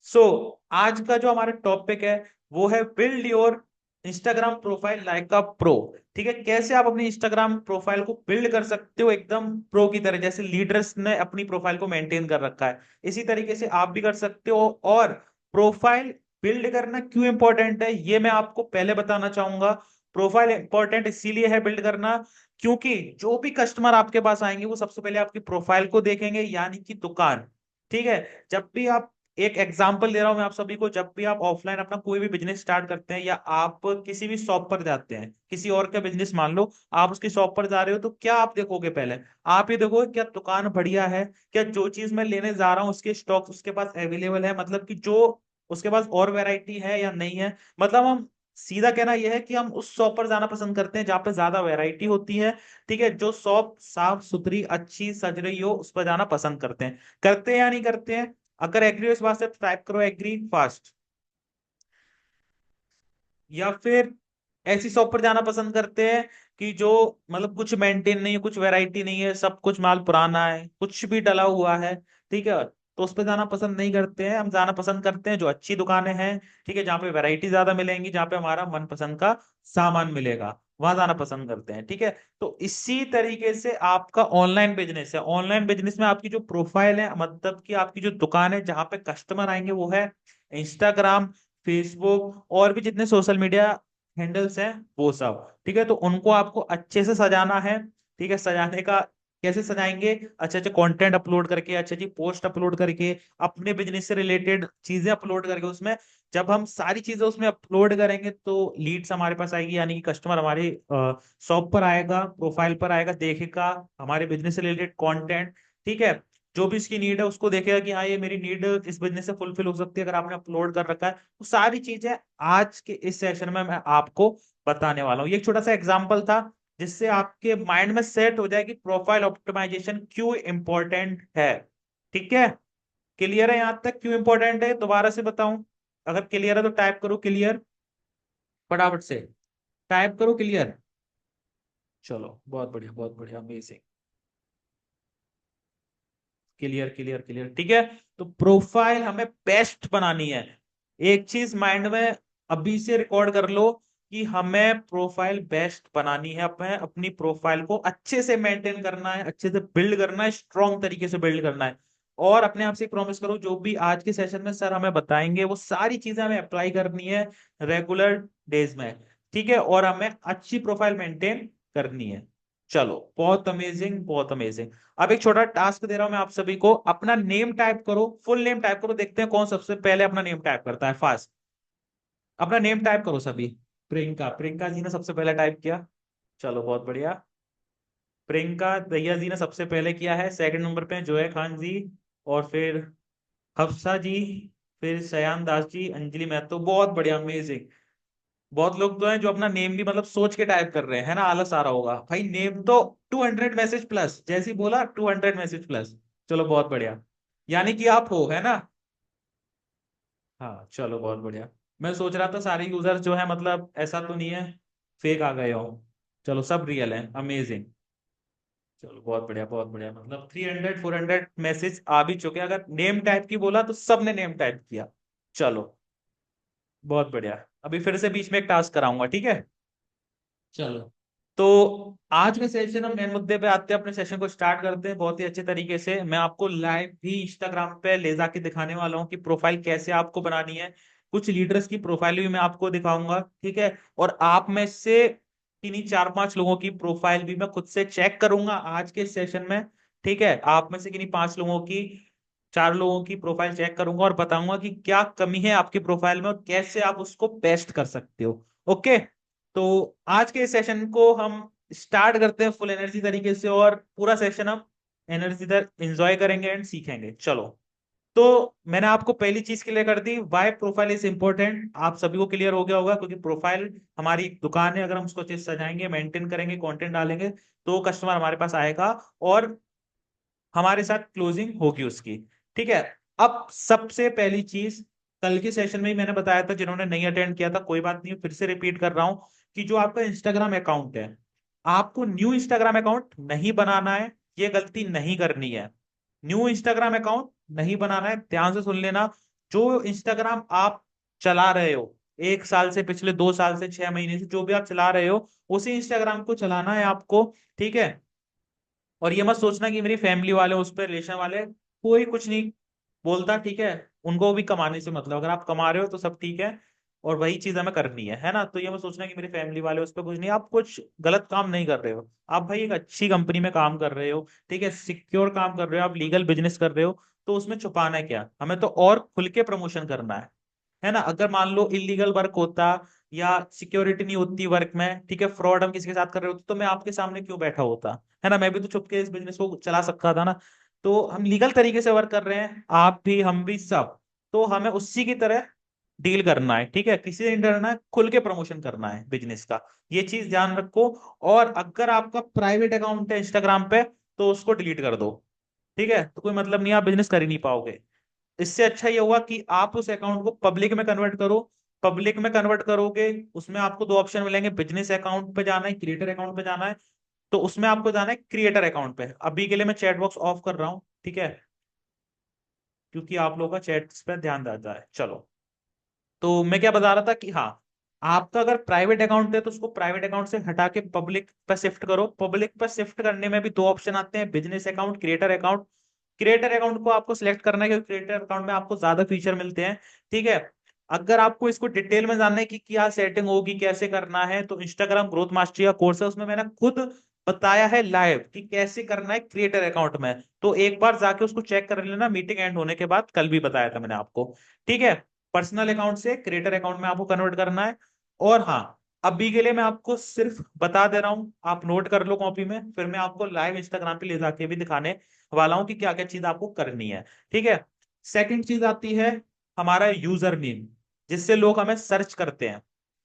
सो आज का जो हमारा टॉपिक है वो है build your Instagram profile like a pro. ठीक है, कैसे आप अपनी इंस्टाग्राम प्रोफाइल को बिल्ड कर सकते हो एकदम प्रो की तरह, जैसे लीडर्स ने अपनी प्रोफाइल को मेंटेन कर रखा है इसी तरीके से आप भी कर सकते हो। और प्रोफाइल बिल्ड करना क्यों इंपॉर्टेंट है ये मैं आपको पहले बताना चाहूंगा। प्रोफाइल इंपॉर्टेंट इसीलिए है बिल्ड करना क्योंकि जो भी कस्टमर आपके पास आएंगे वो सबसे पहले आपकी प्रोफाइल को देखेंगे, यानी कि दुकान। ठीक है, जब भी आप, एक एग्जांपल दे रहा हूं मैं आप सभी को, जब भी आप ऑफलाइन अपना कोई भी बिजनेस स्टार्ट करते हैं या आप किसी भी शॉप पर जाते हैं, किसी और का बिजनेस मान लो, आप उसकी शॉप पर जा रहे हो तो क्या आप देखोगे? पहले आप ये देखोगे क्या दुकान बढ़िया है, क्या जो चीज मैं लेने जा रहा हूँ उसके स्टॉक उसके पास अवेलेबल है, मतलब कि जो उसके पास और वैरायटी है या नहीं है। मतलब हम सीधा कहना यह है कि हम उस शॉप पर जाना पसंद करते हैं जहां पे ज्यादा वैरायटी होती है। ठीक है, जो शॉप साफ सुथरी अच्छी सज रही हो उस पर जाना पसंद करते हैं या नहीं करते हैं? अगर एग्री हो इस बात से टाइप करो एग्री फास्ट। या फिर ऐसी शॉप पर जाना पसंद करते हैं कि जो मतलब कुछ मेंटेन नहीं है, कुछ वैरायटी नहीं है, सब कुछ माल पुराना है, कुछ भी डला हुआ है। ठीक है, तो उस पर जाना पसंद नहीं करते हैं, हम जाना पसंद करते हैं जो अच्छी दुकानें हैं। ठीक है, जहाँ पे वैरायटी ज्यादा मिलेंगी, जहाँ पे हमारा मनपसंद का सामान मिलेगा, वहां जाना पसंद करते हैं। ठीक है, तो इसी तरीके से आपका ऑनलाइन बिजनेस है। ऑनलाइन बिजनेस में आपकी जो प्रोफाइल है, मतलब कि आपकी जो दुकान है जहाँ पे कस्टमर आएंगे, वो है इंस्टाग्राम, फेसबुक और भी जितने सोशल मीडिया हैंडल्स हैं वो सब। ठीक है, तो उनको आपको अच्छे से सजाना है। ठीक है, सजाने का कैसे सजाएंगे? अच्छे अच्छे कंटेंट अपलोड करके, अच्छी अच्छी पोस्ट अपलोड करके, अपने बिजनेस से रिलेटेड चीजें अपलोड करके उसमें। जब हम सारी चीजें उसमें अपलोड करेंगे तो लीड्स हमारे पास आएगी, यानी कि कस्टमर हमारे शॉप पर आएगा, प्रोफाइल पर आएगा, देखेगा हमारे बिजनेस से रिलेटेड कंटेंट। ठीक है, जो भी इसकी नीड है उसको देखेगा कि हाँ ये मेरी नीड इस बिजनेस से फुलफिल हो सकती है अगर आपने अपलोड कर रखा है। तो सारी चीजें आज के इस सेशन में मैं आपको बताने वाला हूँ। ये एक छोटा सा एग्जांपल था जिससे आपके माइंड में सेट हो जाए कि प्रोफाइल ऑप्टिमाइजेशन क्यों इंपॉर्टेंट है। ठीक है, क्लियर है? यहां तक क्यों इंपॉर्टेंट है दोबारा से बताऊं? अगर क्लियर है तो टाइप करो क्लियर, फटाफट से टाइप करो क्लियर। चलो बहुत बढ़िया, बहुत बढ़िया, अमेजिंग। क्लियर क्लियर क्लियर, ठीक है। तो प्रोफाइल हमें बेस्ट बनानी है। एक चीज माइंड में अभी से रिकॉर्ड कर लो कि हमें प्रोफाइल बेस्ट बनानी है, हमें अपनी प्रोफाइल को अच्छे से मेंटेन करना है, अच्छे से बिल्ड करना है, स्ट्रॉन्ग तरीके से बिल्ड करना है। और अपने आप से प्रॉमिस करो जो भी आज के सेशन में सर हमें बताएंगे वो सारी चीजें हमें अप्लाई करनी है रेगुलर डेज में। ठीक है, और हमें अच्छी प्रोफाइल मेंटेन करनी है। चलो बहुत अमेजिंग, बहुत अमेजिंग। अब एक छोटा टास्क दे रहा हूं मैं आप सभी को, अपना नेम टाइप करो, फुल नेम टाइप करो, देखते हैं कौन सबसे पहले अपना नेम टाइप करता है फास्ट। अपना नेम टाइप करो सभी। प्रियंका, प्रियंका जी ने सबसे पहले टाइप किया। चलो बहुत बढ़िया। प्रियंका दैया जी ने सबसे पहले किया है। सेकंड नंबर पे जोया खान जी, और फिर हफ्सा जी, फिर सयान दास जी, अंजलि महतो। बहुत बढ़िया, अमेजिंग। बहुत लोग तो हैं जो अपना नेम भी मतलब सोच के टाइप कर रहे हैं, है ना? आलस आ रहा होगा भाई, नेम तो 200 मैसेज प्लस, जैसे ही बोला 200 मैसेज प्लस। चलो बहुत बढ़िया, यानी कि आप हो, है ना? हाँ चलो बहुत बढ़िया। मैं सोच रहा था सारे यूजर जो है मतलब ऐसा तो नहीं है फेक आ गए हो। चलो सब रियल है, अमेजिंग। चलो बहुत बढ़िया, बहुत बढ़िया, मतलब 300 400 मैसेज आ भी चुके हैं। अगर नेम टाइप की बोला तो सबने नेम टाइप किया। चलो बहुत बढ़िया। अभी फिर से बीच में एक टास्क कराऊंगा, ठीक है? चलो, तो आज के सेशन हम मेन मुद्दे पे आते हैं, अपने सेशन को स्टार्ट करते हैं बहुत ही अच्छे तरीके से। मैं आपको लाइव भी इंस्टाग्राम पे ले जाके दिखाने वाला हूँ कि प्रोफाइल कैसे आपको बनानी है। कुछ लीडर्स की प्रोफाइल भी मैं आपको दिखाऊंगा, ठीक है? और आप में से किन्हीं 4 5 लोगों की प्रोफाइल भी मैं खुद से चेक करूंगा आज के सेशन में। ठीक है, आप में से किन्हीं 5 लोगों की, 4 लोगों की प्रोफाइल चेक करूंगा और बताऊंगा कि क्या कमी है आपकी प्रोफाइल में और कैसे आप उसको बेस्ट कर सकते हो। ओके, तो आज के सेशन को हम स्टार्ट करते हैं फुल एनर्जी तरीके से, और पूरा सेशन हम एनर्जी तक एंजॉय करेंगे एंड सीखेंगे। चलो, तो मैंने आपको पहली चीज क्लियर कर दी, वाई प्रोफाइल इज इंपॉर्टेंट। आप सभी को क्लियर हो गया होगा, क्योंकि प्रोफाइल हमारी एक दुकान है, अगर हम उसको अच्छे से सजाएंगे, मेंटेन करेंगे, कंटेंट डालेंगे तो कस्टमर हमारे पास आएगा और हमारे साथ क्लोजिंग होगी उसकी। ठीक है, अब सबसे पहली चीज, कल के सेशन में ही मैंने बताया था, जिन्होंने नहीं अटेंड किया था कोई बात नहीं, फिर से रिपीट कर रहा हूं कि जो आपका इंस्टाग्राम अकाउंट है, आपको न्यू इंस्टाग्राम अकाउंट नहीं बनाना है। ये गलती नहीं करनी है। न्यू इंस्टाग्राम अकाउंट नहीं बनाना है, ध्यान से सुन लेना। जो इंस्टाग्राम आप चला रहे हो 1 साल से, पिछले 2 साल से, 6 महीने से, जो भी आप चला रहे हो, उसी इंस्टाग्राम को चलाना है आपको। ठीक है। और ये मत सोचना कि मेरी फैमिली वाले, उस पर रिलेशन वाले, कोई कुछ नहीं बोलता। ठीक है। उनको भी कमाने से मतलब, अगर आप कमा रहे हो तो सब ठीक है, और वही चीज हमें करनी है ना। तो ये मत सोचना कि मेरी फैमिली वाले, उस पर कुछ नहीं। आप कुछ गलत काम नहीं कर रहे हो, आप भाई एक अच्छी कंपनी में काम कर रहे हो, ठीक है, सिक्योर काम कर रहे हो, आप लीगल बिजनेस कर रहे हो। तो उसमें छुपाना है क्या, हमें तो और खुल के प्रमोशन करना है ना। अगर मान लो इलीगल वर्क होता, या सिक्योरिटी नहीं होती वर्क में, ठीक है, फ्रॉड हम किसी के साथ कर रहे होते, तो मैं आपके सामने क्यों बैठा होता, है ना। मैं भी तो चुपके इस बिजनेस को चला सकता था ना। तो हम लीगल तरीके से वर्क कर रहे हैं, आप भी, हम भी, सब। तो हमें उसी की तरह डील करना है, ठीक है, किसी से नहीं डरना है, खुल के प्रमोशन करना है बिजनेस का। ये चीज ध्यान रखो। और अगर आपका प्राइवेट अकाउंट है इंस्टाग्राम पे, तो उसको डिलीट कर दो। ठीक है, तो कोई मतलब नहीं, आप बिजनेस कर ही नहीं पाओगे। इससे अच्छा ये हुआ कि आप उस अकाउंट को पब्लिक में कन्वर्ट करो। पब्लिक में कन्वर्ट करोगे, उसमें आपको दो ऑप्शन मिलेंगे, बिजनेस अकाउंट पे जाना है, क्रिएटर अकाउंट पे जाना है। तो उसमें आपको जाना है क्रिएटर अकाउंट पे। अभी के लिए मैं चैट बॉक्स ऑफ कर रहा हूँ, ठीक है, क्योंकि आप लोगों का चैट पे ध्यान जाता है। चलो, तो मैं क्या बता रहा था कि हाँ, आपका अगर प्राइवेट अकाउंट है तो उसको प्राइवेट अकाउंट से हटा के पब्लिक पर शिफ्ट करो। पब्लिक पर शिफ्ट करने में भी दो ऑप्शन आते हैं, business account, creator account. Creator account को आपको सिलेक्ट करना है, क्योंकि क्रिएटर अकाउंट में आपको ज्यादा फीचर मिलते हैं। ठीक है। अगर आपको इसको डिटेल में जानना है कि क्या सेटिंग होगी, कैसे करना है, तो इंस्टाग्राम ग्रोथ मास्टरी का कोर्स है, उसमें मैंने खुद बताया है लाइव कि कैसे करना है क्रिएटर अकाउंट में। तो एक बार जाके उसको चेक कर लेना, मीटिंग एंड होने के बाद, कल भी बताया था मैंने आपको। ठीक है। पर्सनल अकाउंट से क्रिएटर अकाउंट में आपको कन्वर्ट करना है। और हाँ, अभी के लिए मैं आपको सिर्फ बता दे रहा हूँ, आप नोट कर लो कॉपी में, फिर मैं आपको लाइव इंस्टाग्राम पे ले जाके भी दिखाने वाला हूँ कि क्या क्या चीज आपको करनी है। ठीक है। सेकंड चीज आती है हमारा यूजर नेम, जिससे लोग हमें सर्च करते हैं।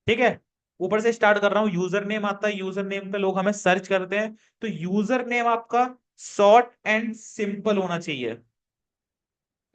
ठीक है। ऊपर से स्टार्ट कर रहा हूँ, यूजर नेम आता है, यूजर नेम पे लोग हमें सर्च करते हैं। तो यूजर नेम आपका शॉर्ट एंड सिंपल होना चाहिए।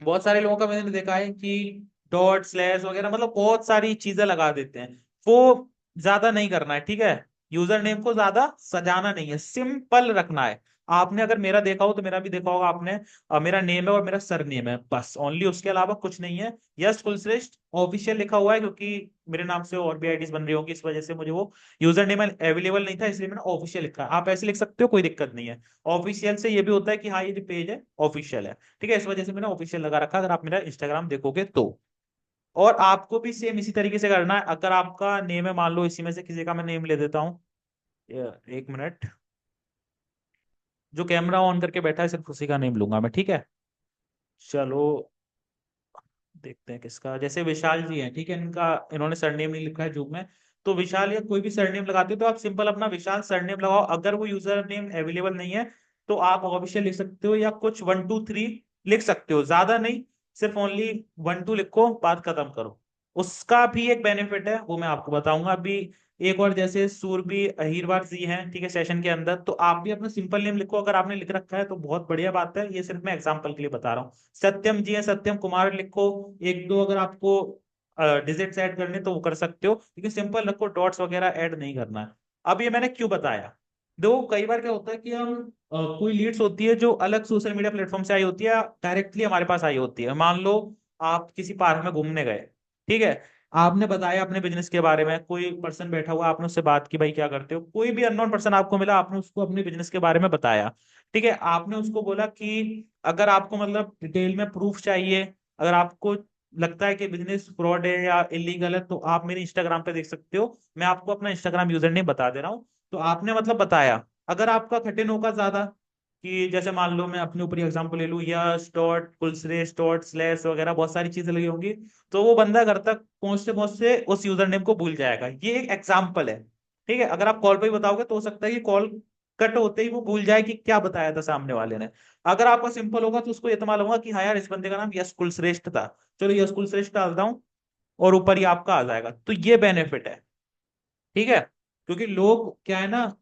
बहुत सारे लोगों का मैंने देखा है कि डॉट स्लैश वगैरह, मतलब बहुत सारी चीजें लगा देते हैं। वो ज्यादा नहीं करना है, ठीक है। यूजर नेम को ज्यादा सजाना नहीं है, सिंपल रखना है। आपने अगर मेरा देखा हो तो मेरा भी देखा होगा आपने। मेरा नेम है और मेरा सर नेम है, बस ओनली, उसके अलावा कुछ नहीं है। यश कुलश्रेष्ठ ऑफिशियल लिखा हुआ है, क्योंकि मेरे नाम से और भी आईडीज बन रही होंगी, इस वजह से मुझे वो यूजर नेम अवेलेबल नहीं था, इसलिए मैंने ऑफिशियल लिखा है। आप ऐसे लिख सकते हो, कोई दिक्कत नहीं है। ऑफिशियल से ये भी होता है कि हाँ, ये जो पेज है ऑफिशियल है। ठीक है, इस वजह से मैंने ऑफिशियल लगा रखा, अगर आप मेरा इंस्टाग्राम देखोगे तो। और आपको भी सेम इसी तरीके से करना है। अगर आपका नेम है, मान लो इसी में से किसी का मैं नेम ले देता हूँ, 1 मिनट, जो कैमरा ऑन करके बैठा है सिर्फ उसी का नेम लूंगा मैं, ठीक है। चलो, देखते हैं किसका, जैसे विशाल जी हैं, ठीक है, इनका, इन्होंने सरनेम नहीं लिखा है जूम में। तो विशाल या कोई भी सरनेम लगाते हो तो आप सिंपल अपना विशाल सरनेम लगाओ। अगर वो यूजर नेम अवेलेबल नहीं है, तो आप ऑफिशियल लिख सकते हो, या कुछ 1 2 3 लिख सकते हो, ज्यादा नहीं, सिर्फ ओनली 1 2 लिखो, बात खत्म करो। उसका भी एक बेनिफिट है, वो मैं आपको बताऊंगा अभी। एक और, जैसे सूरबी अहीरवार जी हैं, ठीक है, सेशन के अंदर, तो आप भी अपना सिंपल नेम लिखो। अगर आपने लिख रखा है तो बहुत बढ़िया बात है, ये सिर्फ मैं एग्जांपल के लिए बता रहा हूँ। सत्यम जी है, सत्यम कुमार लिखो। एक दो अगर आपको डिजिट्स ऐड करने तो वो कर सकते हो, लेकिन सिंपल रखो, डॉट्स वगैरह ऐड नहीं करना है। अब ये मैंने क्यों बताया, देखो कई बार क्या होता है कि हम कोई लीड्स होती है जो अलग सोशल मीडिया प्लेटफॉर्म से आई होती है, डायरेक्टली हमारे पास आई होती है। मान लो आप किसी पार्क में घूमने गए, ठीक है, आपने बताया अपने बिजनेस के बारे में, कोई पर्सन बैठा हुआ, आपने उससे बात की, भाई क्या करते हो, कोई भी अननोन पर्सन आपको मिला, आपने उसको अपने बिजनेस के बारे में बताया। ठीक है, आपने उसको बोला कि अगर आपको मतलब डिटेल में प्रूफ चाहिए, अगर आपको लगता है कि बिजनेस फ्रॉड है या इलीगल है, तो आप मेरे इंस्टाग्राम पे देख सकते हो, मैं आपको अपना इंस्टाग्राम यूजर नेम बता दे रहा हूँ। तो आपने मतलब बताया, अगर आपका कठिन होगा ज्यादा, कि जैसे मान लो मैं अपने ऊपर एग्जांपल ले लूं, यश डॉट कुलश्रेष्ठ डॉट स्लैश वगैरह, बहुत सारी चीजें लगी होंगी, तो वो बंदा घर तक पहुंचते पहुंचते उस यूजर नेम को भूल जाएगा। ये एक एग्जाम्पल है। ठीक है, अगर आप कॉल पे ही बताओगे तो हो सकता है कि कॉल कट होते ही वो भूल जाए कि क्या बताया था सामने वाले ने। अगर आपका सिंपल होगा तो उसको ये तो मालूम होगा कि हाँ यार, इस बंदे का नाम यश कुलश्रेष्ठ था, चलो यश कुलश्रेष्ठ डालता हूँ, और ऊपर ही आपका आ जाएगा। तो ये बेनिफिट है। ठीक है, क्योंकि लोग क्या है ना,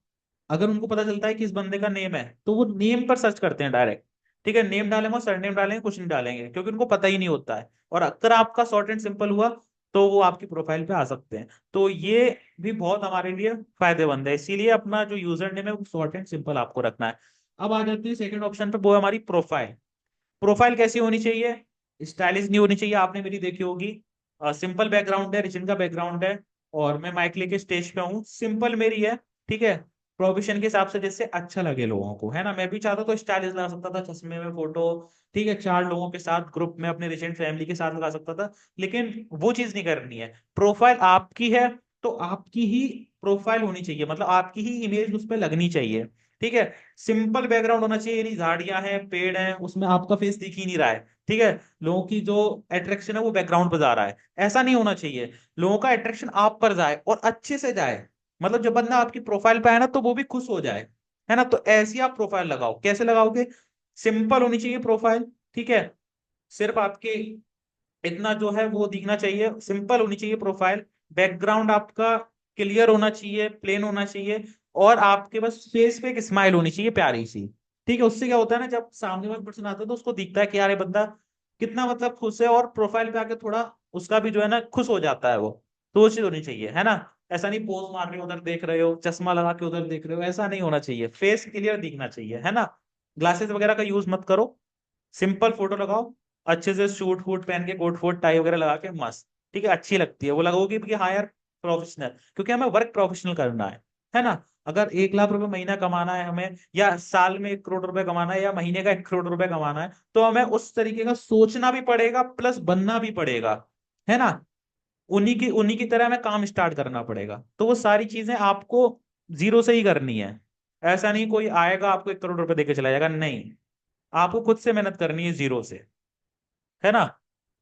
अगर उनको पता चलता है कि इस बंदे का नेम है, तो वो नेम पर सर्च करते हैं डायरेक्ट। ठीक है, नेम डालेंगे, सरनेम डालेंगे, कुछ नहीं डालेंगे, क्योंकि उनको पता ही नहीं होता है। और अगर आपका शॉर्ट एंड सिंपल हुआ, तो वो आपकी प्रोफाइल पे आ सकते हैं। तो ये भी बहुत हमारे लिए फायदेमंद है, इसीलिए अपना जो यूजर नेम है वो शॉर्ट एंड सिंपल आपको रखना है। अब आ जाती है सेकंड ऑप्शन पे, वो है हमारी प्रोफाइल। प्रोफाइल कैसी होनी चाहिए, स्टाइलिश नहीं होनी चाहिए, आपने मेरी देखी होगी। सिंपल बैकग्राउंड है, रिचिन का बैकग्राउंड है, और मैं माइक लेके स्टेज पे हूँ, सिंपल मेरी है। ठीक है, प्रोफेशन के हिसाब से जैसे अच्छा लगे लोगों को, है ना। मैं भी चाहता तो स्टाइलिश लगा सकता था, चश्मे में फोटो, ठीक है, 4 लोगों के साथ ग्रुप में अपने रिसेंट फैमिली के साथ लगा सकता था, लेकिन वो चीज नहीं करनी है। प्रोफाइल आपकी है तो आपकी ही प्रोफाइल होनी चाहिए, मतलब आपकी ही इमेज उस पर लगनी चाहिए। ठीक है, सिंपल बैकग्राउंड होना चाहिए, यानी झाड़ियां हैं, पेड़ हैं, उसमें आपका फेस दिख ही नहीं रहा है। ठीक है, लोगों की जो अट्रैक्शन है वो बैकग्राउंड पर जा रहा है, ऐसा नहीं होना चाहिए। लोगों का अट्रैक्शन आप पर जाए और अच्छे से जाए, मतलब जब बंदा आपकी प्रोफाइल पे आए ना तो वो भी खुश हो जाए, है ना। तो ऐसी आप प्रोफाइल लगाओ, कैसे लगाओगे? सिंपल होनी चाहिए प्रोफाइल। ठीक है, सिर्फ आपके इतना जो है वो दिखना चाहिए, सिंपल होनी चाहिए प्रोफाइल। बैकग्राउंड आपका क्लियर होना चाहिए, प्लेन होना चाहिए, और आपके बस फेस पे एक स्माइल होनी चाहिए प्यारी सी। ठीक है, उससे क्या होता है ना, जब सामने वाला पर्सन आता है तो उसको दिखता है कि यार ये बंदा कितना मतलब खुश है, और प्रोफाइल पे आके थोड़ा उसका भी जो है ना खुश हो जाता है वो। तो वो चीज होनी चाहिए, है ना। ऐसा नहीं पोज मार रहे हो उधर देख रहे हो, चश्मा लगा के उधर देख रहे हो, ऐसा नहीं होना चाहिए, फेस क्लियर दिखना चाहिए, है ना। ग्लासेस वगैरह का यूज मत करो, सिंपल फोटो लगाओ, अच्छे से सूट फूट पहन के, कोट फोट टाई वगैरह लगा के मस्त। ठीक है, अच्छी लगती है वो, लगोगी कि हाँ यार प्रोफेशनल, क्योंकि हमें वर्क प्रोफेशनल करना है ना। अगर 1 लाख रुपए महीना कमाना है हमें, या साल में 1 करोड़ रुपए कमाना है, या महीने का 1 करोड़ रुपए कमाना है, तो हमें उस तरीके का सोचना भी पड़ेगा, प्लस बनना भी पड़ेगा, है ना। उन्हीं की तरह हमें काम स्टार्ट करना पड़ेगा, तो वो सारी चीजें आपको जीरो से ही करनी है। ऐसा नहीं कोई आएगा आपको 1 करोड़ रुपए देके चला जाएगा, नहीं। आपको खुद से मेहनत करनी है जीरो से, है ना।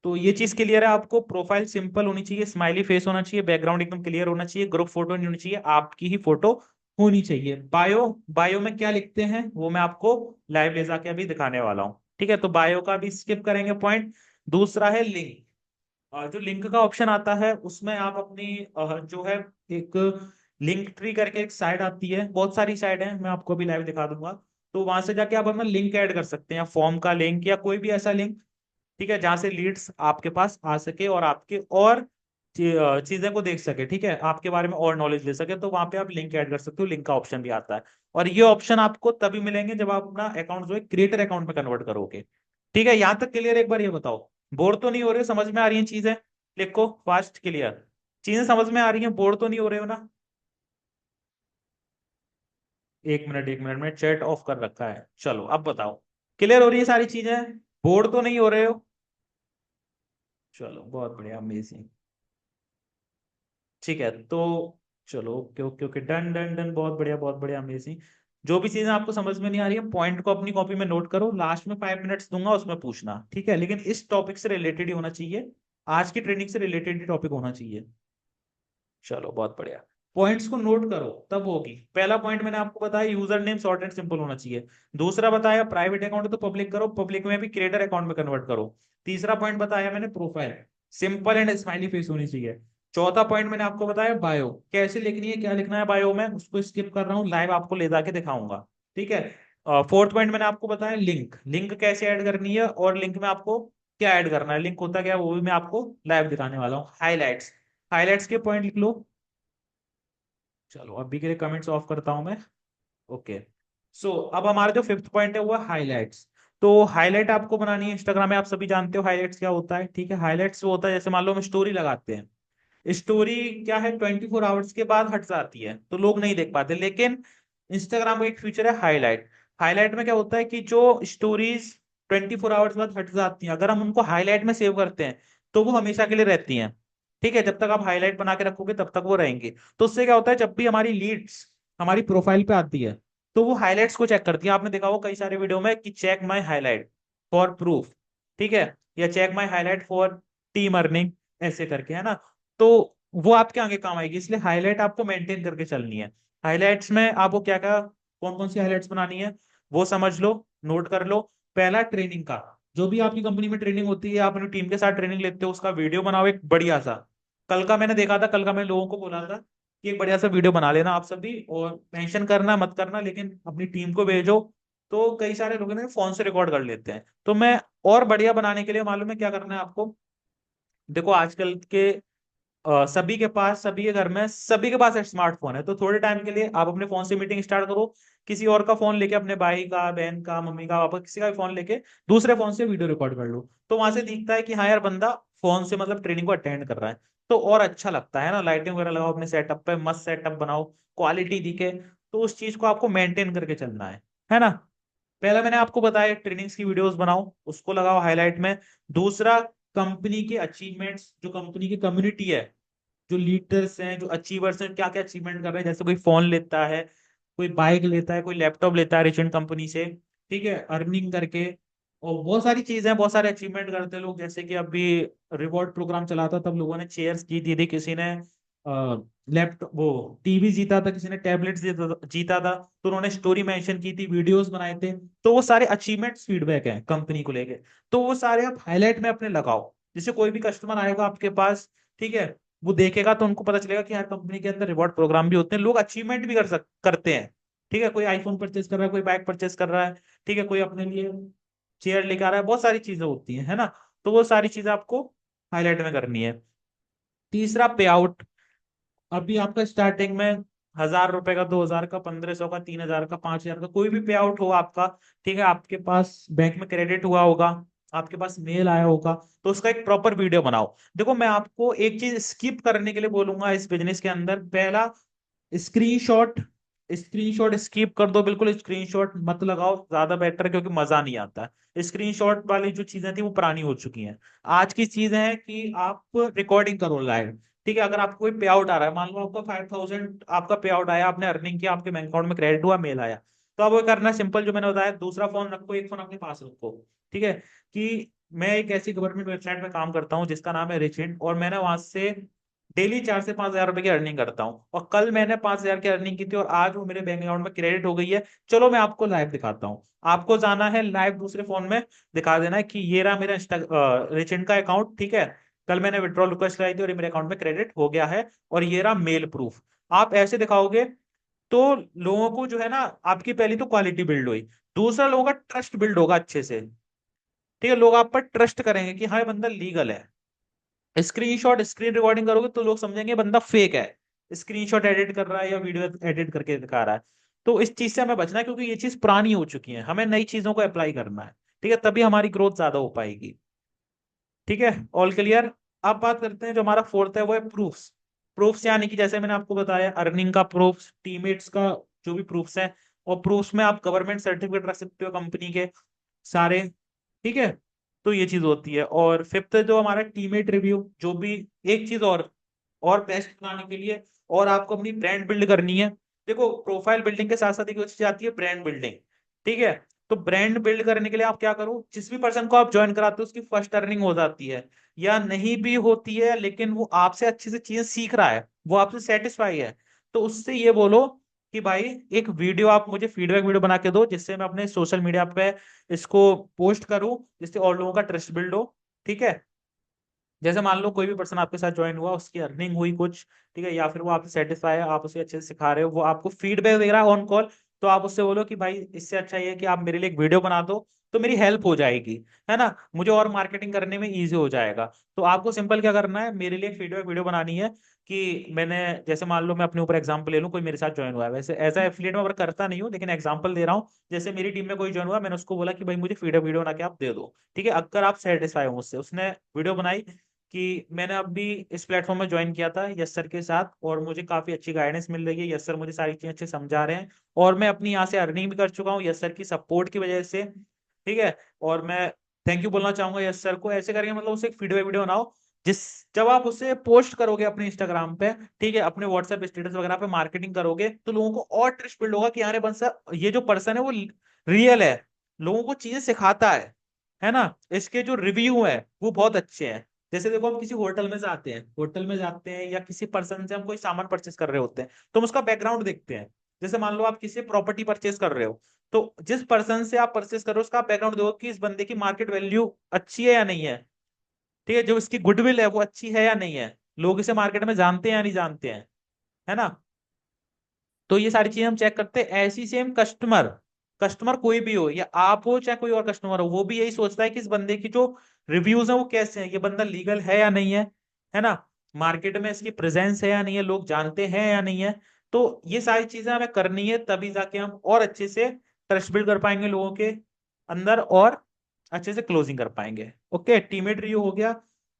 तो ये चीज क्लियर है आपको, प्रोफाइल सिंपल होनी चाहिए, स्माइली फेस होना चाहिए, बैकग्राउंड एकदम क्लियर होना चाहिए, ग्रुप फोटो नहीं होनी चाहिए, आपकी ही फोटो होनी चाहिए। बायो, बायो में क्या लिखते हैं वो मैं आपको लाइव ले जाके अभी दिखाने वाला हूँ। ठीक है, तो बायो का भी स्किप करेंगे पॉइंट। दूसरा है लिंक। जो लिंक का ऑप्शन आता है उसमें आप अपनी जो है एक लिंक ट्री करके एक साइट आती है, बहुत सारी साइट है, मैं आपको अभी लाइव दिखा दूंगा। तो वहां से जाके आप अपना लिंक ऐड कर सकते हैं, फॉर्म का लिंक या कोई भी ऐसा लिंक। ठीक है, जहां से लीड्स आपके पास आ सके और आपके और चीजें को देख सके, ठीक है, आपके बारे में और नॉलेज ले सके, तो वहां पे आप लिंक ऐड कर सकते हो, लिंक का ऑप्शन भी आता है। और ये ऑप्शन आपको तभी मिलेंगे जब आप अपना अकाउंट जो है क्रिएटर अकाउंट में कन्वर्ट करोगे। ठीक है, यहां तक क्लियर? एक बार ये बताओ, बोर तो नहीं हो रहे? समझ में आ रही हैं चीजें? लिखो फास्ट, क्लियर, चीजें समझ में आ रही हैं, बोर तो नहीं हो रहे हो ना? 1 मिनट, 1 मिनट में चैट ऑफ कर रखा है, चलो अब बताओ, क्लियर हो रही है सारी चीजें? बोर तो नहीं हो रहे हो? चलो बहुत बढ़िया, अमेजिंग। ठीक है, तो चलो okay okay okay, done done done, बहुत बढ़िया बहुत बढ़िया, अमेजिंग। जो भी चीजें आपको समझ में नहीं आ रही है, पॉइंट को अपनी कॉपी में नोट करो, लास्ट में 5 मिनट्स दूंगा उसमें पूछना, ठीक है, लेकिन इस टॉपिक से रिलेटेड ही होना चाहिए, आज की ट्रेनिंग से रिलेटेड ही टॉपिक होना चाहिए। चलो बहुत बढ़िया, पॉइंट्स को नोट करो तब होगी। पहला पॉइंट मैंने आपको बताया, user name short and simple होना चाहिए। दूसरा बताया प्राइवेट अकाउंट है तो पब्लिक करो, पब्लिक में भी क्रिएटर अकाउंट में कन्वर्ट करो। तीसरा पॉइंट बताया मैंने profile, simple and smiley face होनी चाहिए। चौथा पॉइंट मैंने आपको बताया बायो, कैसे लिखनी है, क्या लिखना है बायो में, उसको स्किप कर रहा हूँ, लाइव आपको ले जाके दिखाऊंगा। ठीक है, फोर्थ पॉइंट मैंने आपको बताया लिंक, लिंक कैसे ऐड करनी है, और लिंक में आपको क्या ऐड करना है, लिंक होता क्या है वो भी मैं आपको लाइव दिखाने वाला हूँ। हाईलाइट्स, हाईलाइट्स के पॉइंट लिख लो। चलो अभी के लिए कमेंट्स ऑफ करता हूं मैं। ओके, सो अब हमारा जो फिफ्थ पॉइंट है वो है हाईलाइट्स। तो हाईलाइट आपको बनानी है इंस्टाग्राम में, आप सभी जानते हो हाईलाइट्स क्या होता है। ठीक है, हाईलाइट्स वो होता है, जैसे मान लो हम स्टोरी लगाते हैं, स्टोरी क्या है 24 आवर्स के बाद हट जाती है तो लोग नहीं देख पाते, लेकिन इंस्टाग्राम का एक फीचर है हाईलाइट। हाईलाइट में क्या होता है कि जो स्टोरीज 24 आवर्स बाद हट जाती हैं, अगर हम उनको हाईलाइट में सेव करते हैं तो वो हमेशा के लिए रहती हैं। ठीक है, जब तक आप हाईलाइट बना के रखोगे तब तक वो रहेंगी। तो उससे क्या होता है, जब भी हमारी लीड्स हमारी प्रोफाइल पे आती है तो वो हाईलाइट्स को चेक करती है। आपने देखा होगा कई सारे वीडियो में कि check my highlight for proof, ठीक है, या check my highlight for team earning, ऐसे करके, है ना। तो वो आपके आगे काम आएगी, इसलिए हाईलाइट आपको मेंटेन करके चलनी है। हाईलाइट्स में आपको क्या क्या कौन कौन सी हाईलाइट्स बनानी है वो समझ लो, नोट कर लो। पहला, ट्रेनिंग का, जो भी आपकी कंपनी में ट्रेनिंग होती है, आप अपनी टीम के साथ ट्रेनिंग लेते हो, उसका वीडियो बनाओ एक बढ़िया सा। कल का मैंने देखा था, कल का मैं लोगों को बोला था कि एक बढ़िया सा वीडियो बना लेना आप सभी, और मेंशन करना मत करना, लेकिन अपनी टीम को भेजो। तो कई सारे लोग ना फोन से रिकॉर्ड कर लेते हैं, तो मैं और बढ़िया बनाने के लिए मालूम है क्या करना है आपको। देखो आजकल के सभी के पास, सभी के घर में, सभी के पास स्मार्टफोन है, तो थोड़े टाइम के लिए आप अपने फोन से मीटिंग स्टार्ट करो, किसी और का फोन लेके, अपने भाई का, बहन का, मम्मी का, पापा, किसी का भी फोन लेके दूसरे फोन से वीडियो रिकॉर्ड कर लो, तो वहां से दिखता है कि हाँ यार बंदा फोन से मतलब ट्रेनिंग को अटेंड कर रहा है, तो और अच्छा लगता है ना। लाइटिंग वगैरह लगाओ अपने सेटअप पे, मस्त सेटअप बनाओ, क्वालिटी दिखे, तो उस चीज को आपको मेंटेन करके चलना है ना। पहला मैंने आपको बताया ट्रेनिंग्स की वीडियोस बनाओ, उसको लगाओ हाईलाइट में। दूसरा, कंपनी के अचीवमेंट्स, जो कंपनी की कम्युनिटी है, जो लीडर्स हैं, जो अचीवर्स हैं, क्या क्या अचीवमेंट कर रहे हैं, जैसे कोई फोन लेता है, कोई बाइक लेता है, कोई लैपटॉप लेता है रिचेंट कंपनी से, ठीक है, अर्निंग करके, और बहुत सारी चीजें हैं, बहुत सारे अचीवमेंट करते हैं लोग। जैसे कि अभी रिवॉर्ड प्रोग्राम चला था, तब लोगों ने चेयर्स जीती थी, किसी ने लैपटॉप, वो टीवी जीता था, किसी ने टैबलेट जीता था, तो उन्होंने स्टोरी मेंशन की थी, वीडियोस बनाए थे, तो वो सारे अचीवमेंट्स फीडबैक हैं कंपनी को लेके, तो वो सारे आप हाईलाइट में अपने लगाओ, जिससे कोई भी कस्टमर आएगा आपके पास, ठीक है, वो देखेगा तो उनको पता चलेगा कि यार कंपनी के अंदर रिवॉर्ड प्रोग्राम भी होते हैं, लोग अचीवमेंट भी करते हैं, ठीक है, कोई आईफोन परचेस कर रहा है, कोई बाइक परचेस कर रहा है, ठीक है, कोई अपने लिए चेयर लेके आ रहा है, बहुत सारी चीजें होती हैं, है ना। तो वो सारी चीजें आपको हाईलाइट में करनी है। तीसरा, पे आउट। अभी आपका स्टार्टिंग में 1,000 रुपए का, 2,000 का, 1,500 का, 3,000 का, 5,000 का, कोई भी पे आउट हो आपका, ठीक है, आपके पास बैंक में क्रेडिट हुआ होगा, आपके पास मेल आया होगा, तो उसका एक प्रॉपर वीडियो बनाओ। देखो मैं आपको एक चीज स्किप करने के लिए बोलूंगा इस बिजनेस के अंदर, पहला, स्क्रीनशॉट। स्क्रीनशॉट स्किप कर दो बिल्कुल, स्क्रीनशॉट मत लगाओ, ज्यादा बेटर, क्योंकि मजा नहीं आता। स्क्रीनशॉट वाली जो चीजें थी वो पुरानी हो चुकी हैं। आज की चीजें हैं कि आप रिकॉर्डिंग करो लाइव, ठीक है, अगर आपको कोई पे आउट आ रहा है, मान लो आपका 5,000 आपका पे आउट आया, आपने अर्निंग किया, आपके बैंक अकाउंट में क्रेडिट हुआ, मेल आया, तो अब वो करना सिंपल, जो मैंने बताया, दूसरा फोन रखो, एक फोन अपने पास रखो, ठीक है, कि मैं एक ऐसी गवर्नमेंट वेबसाइट में काम करता हूँ जिसका नाम है रिचिंट, और मैंने वहां से डेली 4 से 5 हजार रुपए की अर्निंग करता हूँ, और कल मैंने 5,000 की अर्निंग की थी, और आज वो मेरे बैंक अकाउंट में क्रेडिट हो गई है। चलो मैं आपको लाइव दिखाता हूँ, आपको जाना है लाइव, दूसरे फोन में दिखा देना है कि ये रहा मेरा रिचिंट का अकाउंट, ठीक है, कल मैंने विड्रॉल रिक्वेस्ट लगाई थी और ये मेरे अकाउंट में क्रेडिट हो गया है, और ये रहा मेल प्रूफ। आप ऐसे दिखाओगे तो लोगों को जो है ना, आपकी पहली तो क्वालिटी बिल्ड हुई, दूसरा लोगों का ट्रस्ट बिल्ड होगा अच्छे से, ठीक है, लोग आप पर ट्रस्ट करेंगे कि हाँ ये बंदा लीगल है। स्क्रीनशॉट स्क्रीन रिकॉर्डिंग करोगे तो लोग समझेंगे बंदा फेक है, स्क्रीनशॉट एडिट कर रहा है या वीडियो एडिट करके दिखा रहा है। तो इस चीज से हमें बचना है, क्योंकि ये चीज पुरानी हो चुकी है, हमें नई चीजों को अप्लाई करना है, ठीक है, तभी हमारी ग्रोथ ज्यादा हो पाएगी। ठीक है, ऑल क्लियर। अब बात करते हैं, जो हमारा फोर्थ है वो है प्रूफ्स। प्रूफ्स यानी कि जैसे मैंने आपको बताया, अर्निंग का प्रूफ, टीममेट्स का, जो भी प्रूफ्स हैं, और प्रूफ्स में आप गवर्नमेंट सर्टिफिकेट रख सकते हो कंपनी के सारे, ठीक है, तो ये चीज होती है। और फिफ्थ जो हमारा टीममेट रिव्यू, जो भी, एक चीज और बेस्ट बनाने के लिए, और आपको अपनी ब्रांड बिल्ड करनी है। देखो प्रोफाइल बिल्डिंग के साथ साथ एक और चीज आती है, ब्रांड बिल्डिंग, ठीक है, तो ब्रांड बिल्ड करने के लिए आप क्या करो, जिस भी पर्सन को आप ज्वाइन कराते हो उसकी फर्स्ट अर्निंग हो जाती है, या नहीं भी होती है, लेकिन वो आपसे अच्छे से चीजें सीख रहा है, वो आपसे सेटिस्फाई है, तो उससे ये बोलो कि भाई एक वीडियो आप मुझे फीडबैक वीडियो बना के दो, जिससे मैं अपने सोशल मीडिया पे इसको पोस्ट करूं, जिससे और लोगों का ट्रस्ट बिल्ड हो, ठीक है। जैसे मान लो कोई भी पर्सन आपके साथ ज्वाइन हुआ, उसकी अर्निंग हुई कुछ, ठीक है, या फिर वो आपसे सेटिस्फाई है, आप उसे अच्छे से सिखा रहे हो, वो आपको फीडबैक दे रहा है ऑन कॉल, तो आप उससे बोलो कि भाई इससे अच्छा ये है कि आप मेरे लिए एक वीडियो बना दो, तो मेरी हेल्प हो जाएगी, है ना, मुझे और मार्केटिंग करने में इजी हो जाएगा। तो आपको सिंपल क्या करना है, मेरे लिए फीडबैक वीडियो बनानी है, कि मैंने, जैसे मान लो मैं अपने ऊपर एग्जांपल ले लूं, कोई मेरे साथ ज्वाइन हुआ है, वैसे एज ए एफिलिएट में वर्क करता नहीं हूँ, लेकिन एग्जांपल दे रहा हूँ, जैसे मेरी टीम में कोई ज्वाइन हुआ, मैंने उसको बोला कि भाई मुझे फीडबैक वीडियो बना के आप दे दो, ठीक है, अगर आप सेटिस्फाई हो मुझसे, उसने वीडियो बनाई कि मैंने अभी इस प्लेटफॉर्म में ज्वाइन किया था यस सर के साथ, और मुझे काफी अच्छी गाइडेंस मिल रही है, यस सर मुझे सारी चीजें अच्छे समझा रहे हैं, और मैं अपनी यहाँ से अर्निंग भी कर चुका हूँ यस सर की सपोर्ट की वजह से, ठीक है, और मैं थैंक यू बोलना चाहूंगा यस सर को, ऐसे करके मतलब उसे एक फीडबैक वीडियो बनाओ, जिस, जब आप उसे पोस्ट करोगे अपने इंस्टाग्राम पे, ठीक है, अपने व्हाट्सएप स्टेटस वगैरह पे मार्केटिंग करोगे, तो लोगों को और ट्रस्ट बिल्ड होगा कि यार बंसा, ये जो पर्सन है वो रियल है, लोगों को चीजें सिखाता है ना, इसके जो रिव्यू है वो बहुत अच्छे हैं। जैसे देखो हम किसी होटल में जाते हैं, या किसी पर्सन से हम कोई सामान परचेस कर रहे होते हैं, तो हम उसका बैकग्राउंड देखते हैं। जैसे मान लो आप किसी प्रॉपर्टी परचेस कर रहे हो, तो जिस पर्सन से आप परचेस कर रहे हो उसका बैकग्राउंड देखो कि इस बंदे की मार्केट वैल्यू अच्छी है या नहीं है, ठीक है, जो इसकी गुडविल है वो अच्छी है या नहीं है, लोग इसे मार्केट में जानते हैं या नहीं जानते हैं, है ना। तो ये सारी चीजें हम चेक करते हैं। ऐसी सेम कस्टमर, कस्टमर कोई भी हो, या आप हो चाहे कोई और कस्टमर हो, वो भी यही सोचता है कि इस बंदे की जो रिव्यूज है वो कैसे हैं, ये बंदा लीगल है या नहीं है ना। मार्केट में इसकी प्रेजेंस है या नहीं है, लोग जानते हैं या नहीं है। तो ये सारी चीजें हमें करनी है, तभी जाके हम और अच्छे से ट्रस्ट बिल्ड कर पाएंगे लोगों के अंदर, और अच्छे से क्लोजिंग कर पाएंगे। ओके, टीमेट रिव्यू हो गया।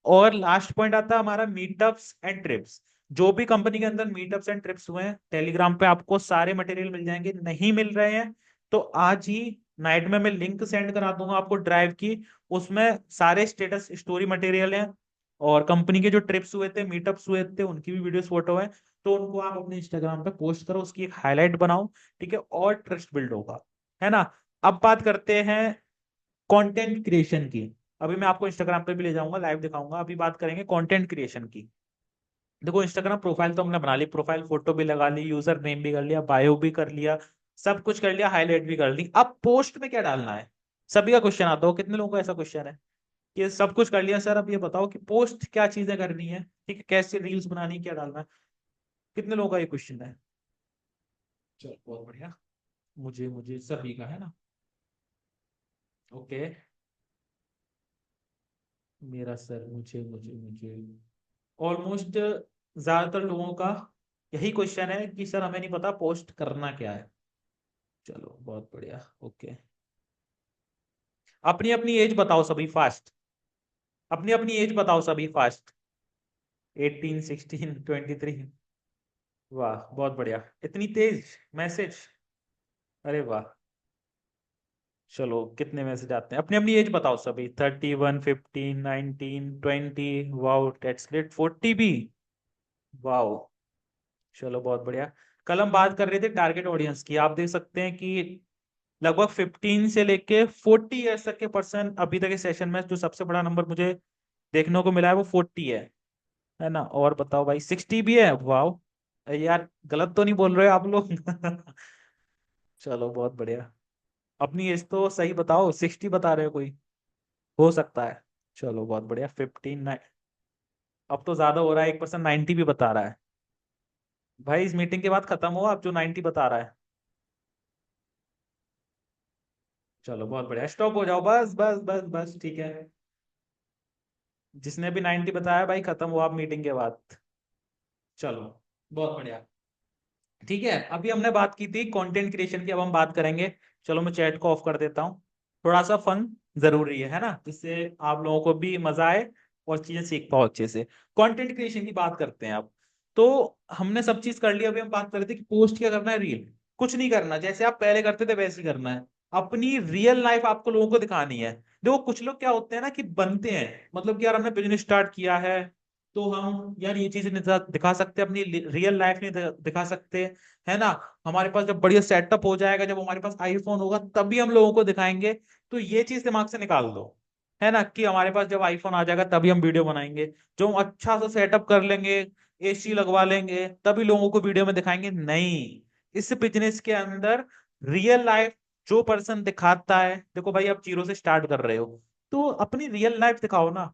और लास्ट पॉइंट आता है हमारा मीटअप्स एंड ट्रिप्स। जो भी कंपनी के अंदर मीटअप्स एंड ट्रिप्स हुए हैं, टेलीग्राम पे आपको सारे मटेरियल मिल जाएंगे। नहीं मिल रहे हैं तो आज ही नाइट में मैं लिंक सेंड करा दूंगा आपको ड्राइव की, उसमें सारे स्टेटस स्टोरी मटेरियल हैं, और कंपनी के जो ट्रिप्स हुए थे, मीटअप्स हुए थे, उनकी भी वीडियोस फोटो है। तो उनको आप अपने इंस्टाग्राम पे पोस्ट करो, उसकी एक हाईलाइट बनाओ, ठीक है, और ट्रस्ट बिल्ड होगा, है ना। अब बात करते हैं कंटेंट क्रिएशन की। अभी मैं आपको इंस्टाग्राम पे भी ले जाऊंगा, लाइव दिखाऊंगा। अभी बात करेंगे कंटेंट क्रिएशन की। देखो, इंस्टाग्राम प्रोफाइल तो हमने बना ली, प्रोफाइल फोटो भी लगा ली, यूजर नेम भी कर लिया, बायो भी कर लिया, सब कुछ कर लिया, हाईलाइट भी कर ली। अब पोस्ट में क्या डालना है, सभी का क्वेश्चन आता हो, कितने लोगों का ऐसा क्वेश्चन है कि सब कुछ कर लिया सर, अब ये बताओ कि पोस्ट क्या चीजें करनी है, ठीक है, कैसे रील्स बनानी है, क्या डालना है। कितने लोगों का ये क्वेश्चन है? चलो बहुत बढ़िया। मुझे मुझे सभी का है ना। ओके। मेरा सर, मुझे मुझे मुझे ऑलमोस्ट ज्यादातर लोगों का यही क्वेश्चन है कि सर हमें नहीं पता पोस्ट करना क्या है। चलो बहुत बढ़िया। ओके, अपनी अपनी एज बताओ सभी फास्ट। अपनी अपनी एज बताओ सभी फास्ट। 18, 16, 23। वाह बहुत बढ़िया, इतनी तेज मैसेज। अरे वाह। चलो कितने मैसेज आते हैं, अपनी अपनी एज बताओ सभी। 31, 15, 19, 20। Wow, that's great. 40 भी। वाओ। चलो बहुत बढ़िया। कल हम बात कर रहे थे टारगेट ऑडियंस की, आप देख सकते हैं कि लगभग 15 से लेके 40 ईयर्स तक के पर्सन अभी तक के सेशन में, जो सबसे बड़ा नंबर मुझे देखने को मिला है वो 40 है ना। और बताओ भाई, 60 भी है। वाओ, यार गलत तो नहीं बोल रहे हो आप लोग? चलो बहुत बढ़िया। अपनी एज तो सही बताओ, 60 बता रहे हो कोई? हो सकता है। चलो बहुत बढ़िया। 15। अब तो ज्यादा हो रहा है, एक पर्सन 90 भी बता रहा है। भाई इस मीटिंग के बाद खत्म हो आप जो 90 बता रहा है। चलो बहुत बढ़िया, स्टॉप हो जाओ, बस बस बस बस, ठीक है। जिसने भी 90 बताया भाई, खत्म हुआ आप मीटिंग के बाद। चलो बहुत बढ़िया। ठीक है, अभी हमने बात की थी कंटेंट क्रिएशन की, अब हम बात करेंगे। चलो मैं चैट को ऑफ कर देता हूँ। थोड़ा सा फन जरूरी है ना, जिससे आप लोगों को भी मजा आए और चीजें सीख पाओ अच्छे से। कंटेंट क्रिएशन की बात करते हैं अब। तो हमने सब चीज कर लिया, अभी हम बात कर रहे थे कि पोस्ट क्या करना है, रील। कुछ नहीं करना, जैसे आप पहले करते थे वैसे ही करना है। अपनी रियल लाइफ आपको लोगों को दिखानी है। देखो कुछ लोग क्या होते हैं ना कि बनते हैं, मतलब कि यार हमने बिजनेस स्टार्ट किया है, तो हम यार ये चीजें नहीं दिखा सकते, अपनी रियल लाइफ नहीं दिखा सकते, है ना। हमारे पास जब बढ़िया सेटअप हो जाएगा, जब हमारे पास आईफोन होगा, तभी हम लोगों को दिखाएंगे। तो ये चीज दिमाग से निकाल दो, है ना, कि हमारे पास जब आईफोन आ जाएगा तभी हम वीडियो बनाएंगे। जो हम अच्छा सा सेटअप कर लेंगे, एसी लगवा लेंगे, तभी लोगों को वीडियो में दिखाएंगे, नहीं। इस बिजनेस के अंदर रियल लाइफ जो पर्सन दिखाता है, देखो भाई आप जीरो से स्टार्ट कर रहे हो, तो अपनी रियल लाइफ दिखाओ ना।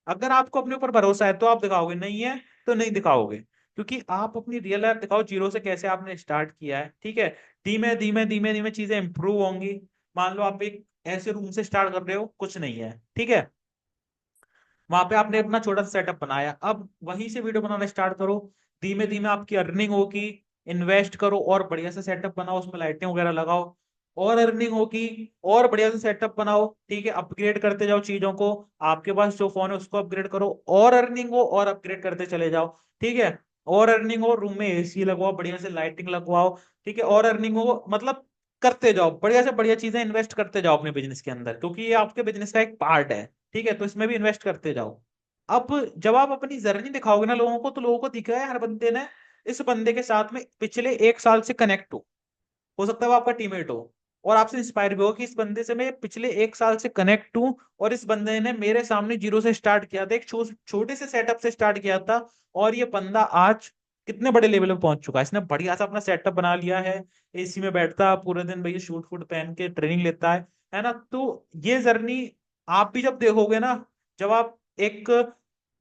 अगर आपको अपने ऊपर भरोसा है तो आप दिखाओगे, नहीं है तो नहीं दिखाओगे। क्योंकि आप अपनी रियल लाइफ दिखाओ, जीरो से कैसे आपने स्टार्ट किया है, ठीक है। धीमे धीमे धीमे धीमे चीजें इंप्रूव होंगी। मान लो आप एक ऐसे रूम से स्टार्ट कर रहे हो, कुछ नहीं है, ठीक है, वहां पे आपने अपना छोटा सा सेटअप बनाया, अब वहीं से वीडियो बनाना स्टार्ट करो। धीमे धीमे आपकी अर्निंग होगी, इन्वेस्ट करो और बढ़िया से सेटअप बनाओ, उसमें लाइटिंग वगैरह लगाओ, और अर्निंग होगी, और बढ़िया से सेटअप बनाओ, ठीक है, अपग्रेड करते जाओ चीजों को। आपके पास जो फोन है उसको अपग्रेड करो, और अर्निंग हो, और अपग्रेड करते चले जाओ, ठीक है। और अर्निंग हो, रूम में एसी लगवाओ, बढ़िया से लाइटिंग लगवाओ, ठीक है, और अर्निंग हो, मतलब करते जाओ बढ़िया से बढ़िया चीजें, इन्वेस्ट करते जाओ अपने बिजनेस के अंदर, क्योंकि ये आपके बिजनेस का एक पार्ट है, ठीक है, तो इसमें भी इन्वेस्ट करते जाओ। अब जब आप अपनी जर्नी दिखाओगे ना लोगों को, तो लोगों को दिखेगा है हर बंदे ने इस बंदे के साथ में पिछले 1 साल से कनेक्ट हो सकता है वो आपका टीममेट हो, और आपसे इंस्पायर भी हो कि इस बंदे से मैं पिछले 1 साल से कनेक्ट हूं, और इस बंदे ने मेरे सामने जीरो से स्टार्ट किया था, एक छोटे से सेटअप से स्टार्ट किया था, और ये बंदा आज कितने बड़े लेवल पे पहुंच चुका है। इसने बढ़िया सा अपना सेटअप बना लिया है, एसी में बैठता पूरे दिन, भैया शूट फूट पहन के ट्रेनिंग लेता है ना। तो ये जर्नी आप भी जब देखोगे ना, जब आप एक